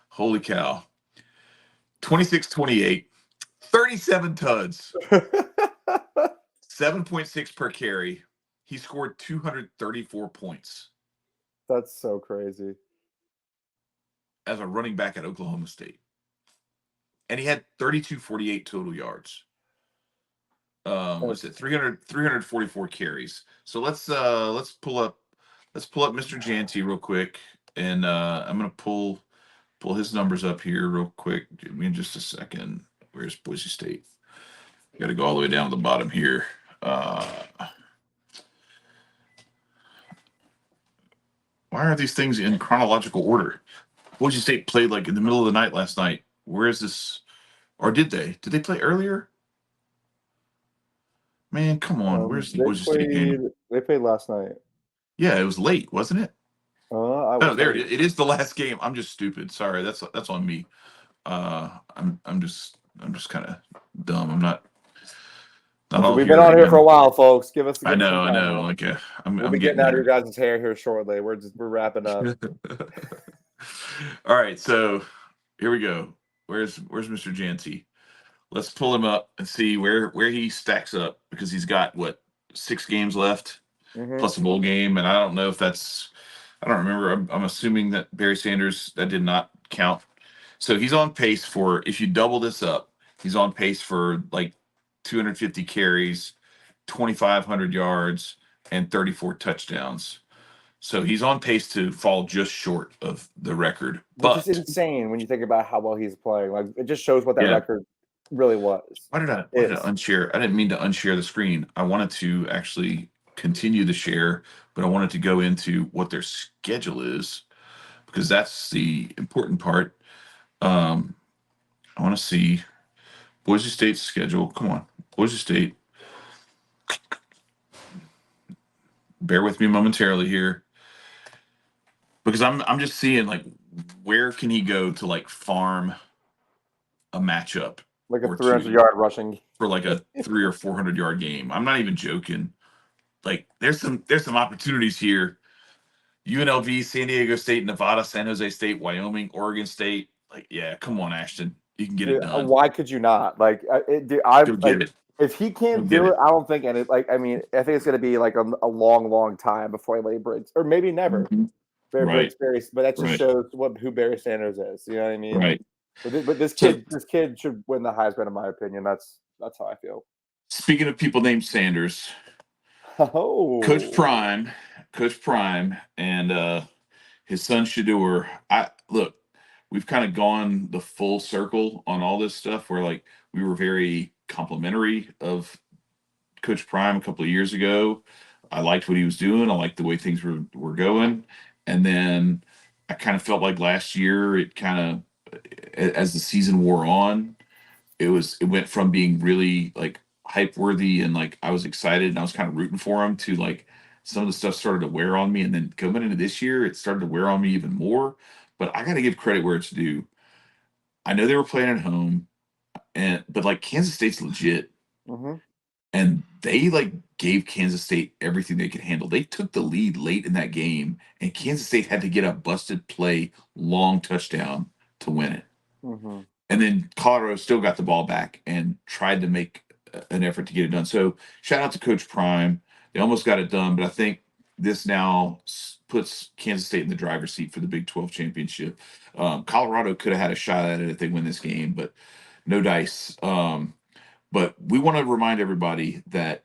holy cow, 26-28, 37 tuds, 7.6 per carry. He scored 234 points. That's so crazy. As a running back at Oklahoma State. And he had 32-48 total yards. What's it? 344 carries. So let's pull up Mr. Jeanty real quick. And I'm gonna pull his numbers up here real quick. Give me just a second. Where's Boise State? Gotta go all the way down to the bottom here. Why are these things in chronological order? Boise State played like in the middle of the night last night. Where is this? Or did they? Did they play earlier? Man, come on. Where's the Boise State game? They played last night. Yeah, it was late, wasn't it? No, there it is. The last game. I'm just stupid. Sorry, that's on me. I'm just kind of dumb. I'm not. We've been on here for a while, folks. Give us. I know. Like we'll be getting out of your guys' hair here shortly. We're wrapping up. All right, so here we go. Where's Mr. Jeanty? Let's pull him up and see where he stacks up, because he's got 6 games left plus a bowl game, and I don't know if that's. I don't remember. I'm assuming that Barry Sanders, that did not count. So he's on pace for, if you double this up, he's on pace for like 250 carries, 2,500 yards, and 34 touchdowns. So he's on pace to fall just short of the record. Which is insane when you think about how well he's playing. Like it just shows what that record really was. Why did I unshare? I didn't mean to unshare the screen. I wanted to actually continue the share, but I wanted to go into what their schedule is because that's the important part. I want to see Boise State's schedule. Come on, Boise State. Bear with me momentarily here because I'm just seeing like where can he go to like farm a matchup Like a or 300-yard rushing for like a 300 or 400 yard game. I'm not even joking. Like there's some opportunities here. UNLV, San Diego State, Nevada, San Jose State, Wyoming, Oregon State. Like, yeah, come on, Ashton, you can get it done. Why could you not? Like, Go get it. If he can't do it, I don't think any. Like, I mean, I think it's going to be like a long, long time before anybody breaks, or maybe never. Mm-hmm. Breaks Barry, but that just shows who Barry Sanders is. You know what I mean? Right. But this kid should win the Heisman, in my opinion. That's how I feel. Speaking of people named Sanders, Coach Prime, and his son Shador. We've kind of gone the full circle on all this stuff. Where like we were very complimentary of Coach Prime a couple of years ago. I liked what he was doing. I liked the way things were going. And then I kind of felt like last year it kind of, as the season wore on, it went from being really like hype worthy and like I was excited and I was kind of rooting for him to like some of the stuff started to wear on me. And then coming into this year, it started to wear on me even more. But I got to give credit where it's due. I know they were playing at home, but like Kansas State's legit. Mm-hmm. And they like gave Kansas State everything they could handle. They took the lead late in that game, and Kansas State had to get a busted play, long touchdown to win it. Mm-hmm. And then Colorado still got the ball back and tried to make an effort to get it done. So shout out to Coach Prime. They almost got it done, but I think this now puts Kansas State in the driver's seat for the Big 12 championship. Colorado could have had a shot at it if they win this game, but no dice. But we want to remind everybody that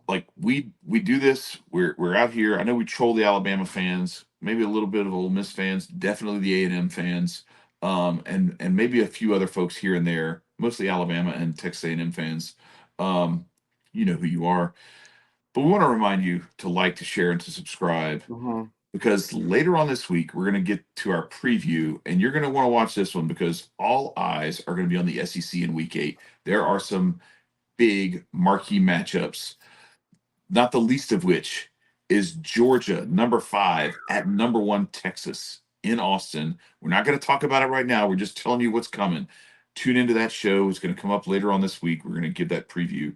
like we do this. We're out here. I know we troll the Alabama fans, maybe a little bit of Ole Miss fans, definitely the A&M fans, and maybe a few other folks here and there, mostly Alabama and Texas A&M fans. You know who you are. But we want to remind you to like, to share, and to subscribe. Mm-hmm. Because later on this week, we're going to get to our preview, and you're going to want to watch this one because all eyes are going to be on the SEC in Week 8. There are some big marquee matchups, not the least of which is Georgia, number 5, at number 1, Texas in Austin. We're not going to talk about it right now. We're just telling you what's coming. Tune into that show. It's going to come up later on this week. We're going to give that preview.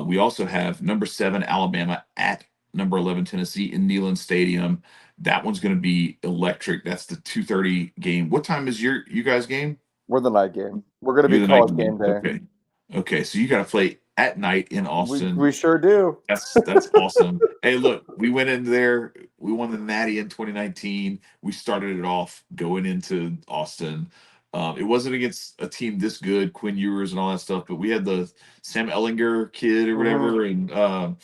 We also have number 7, Alabama, at number 11, Tennessee in Neyland Stadium. That one's going to be electric. That's the 2:30 game. What time is you guys' game? We're the night game. We're going to be college game day. Okay. So you got to play at night in Austin. We sure do. That's awesome. Hey, look, we went in there. We won the Natty in 2019. We started it off going into Austin. It wasn't against a team this good, Quinn Ewers and all that stuff, but we had the Sam Ellinger kid or whatever, and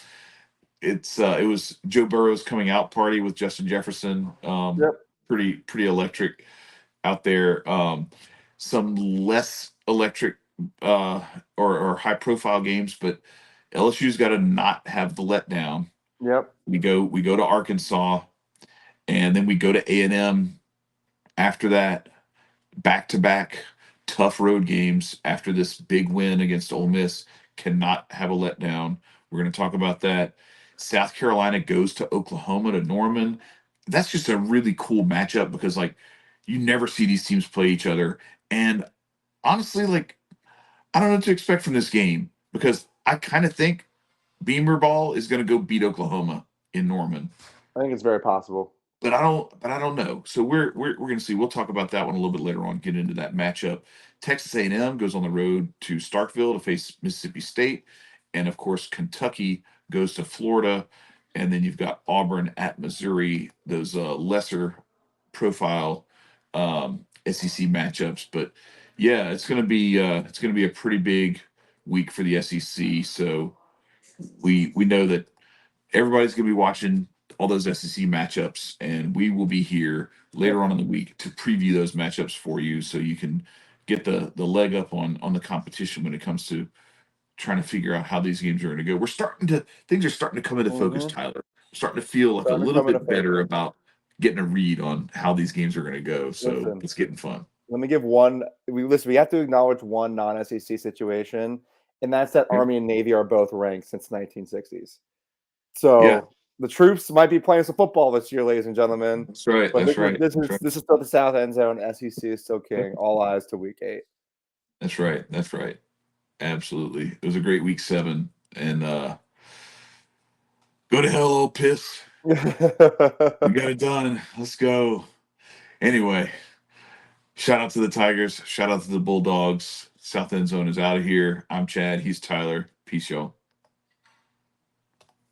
it was Joe Burrow's coming out party with Justin Jefferson. Pretty electric out there. Some less electric or high profile games, but LSU's got to not have the letdown. Yep. We go to Arkansas, and then we go to A&M after that. Back-to-back tough road games after this big win against Ole Miss. Cannot have a letdown. We're going to talk about that. South Carolina goes to Oklahoma, to Norman. That's just a really cool matchup because, like, you never see these teams play each other. And honestly, like, I don't know what to expect from this game because I kind of think Beamer Ball is going to go beat Oklahoma in Norman. I think it's very possible. But I don't know. So we're going to see. We'll talk about that one a little bit later on. Get into that matchup. Texas A&M goes on the road to Starkville to face Mississippi State, and of course Kentucky goes to Florida, and then you've got Auburn at Missouri. Those lesser profile SEC matchups, but yeah, it's going to be a pretty big week for the SEC. So we know that everybody's going to be watching all those SEC matchups, and we will be here later on in the week to preview those matchups for you so you can get the leg up on the competition when it comes to trying to figure out how these games are going to go. Things are starting to come into focus, Tyler. We're starting to feel like a little bit better about getting a read on how these games are going to go. So it's getting fun. Let me give one. We have to acknowledge one non-SEC situation, and that's that Army and Navy are both ranked since 1960s. So the troops might be playing some football this year, ladies and gentlemen. That's right. But That's this is still the South End Zone. SEC is still king. All eyes to Week 8. That's right. That's right. Absolutely. It was a great Week 7, and go to hell, old piss. We got it done. Let's go. Anyway, shout out to the Tigers. Shout out to the Bulldogs. South End Zone is out of here. I'm Chad. He's Tyler. Peace, y'all.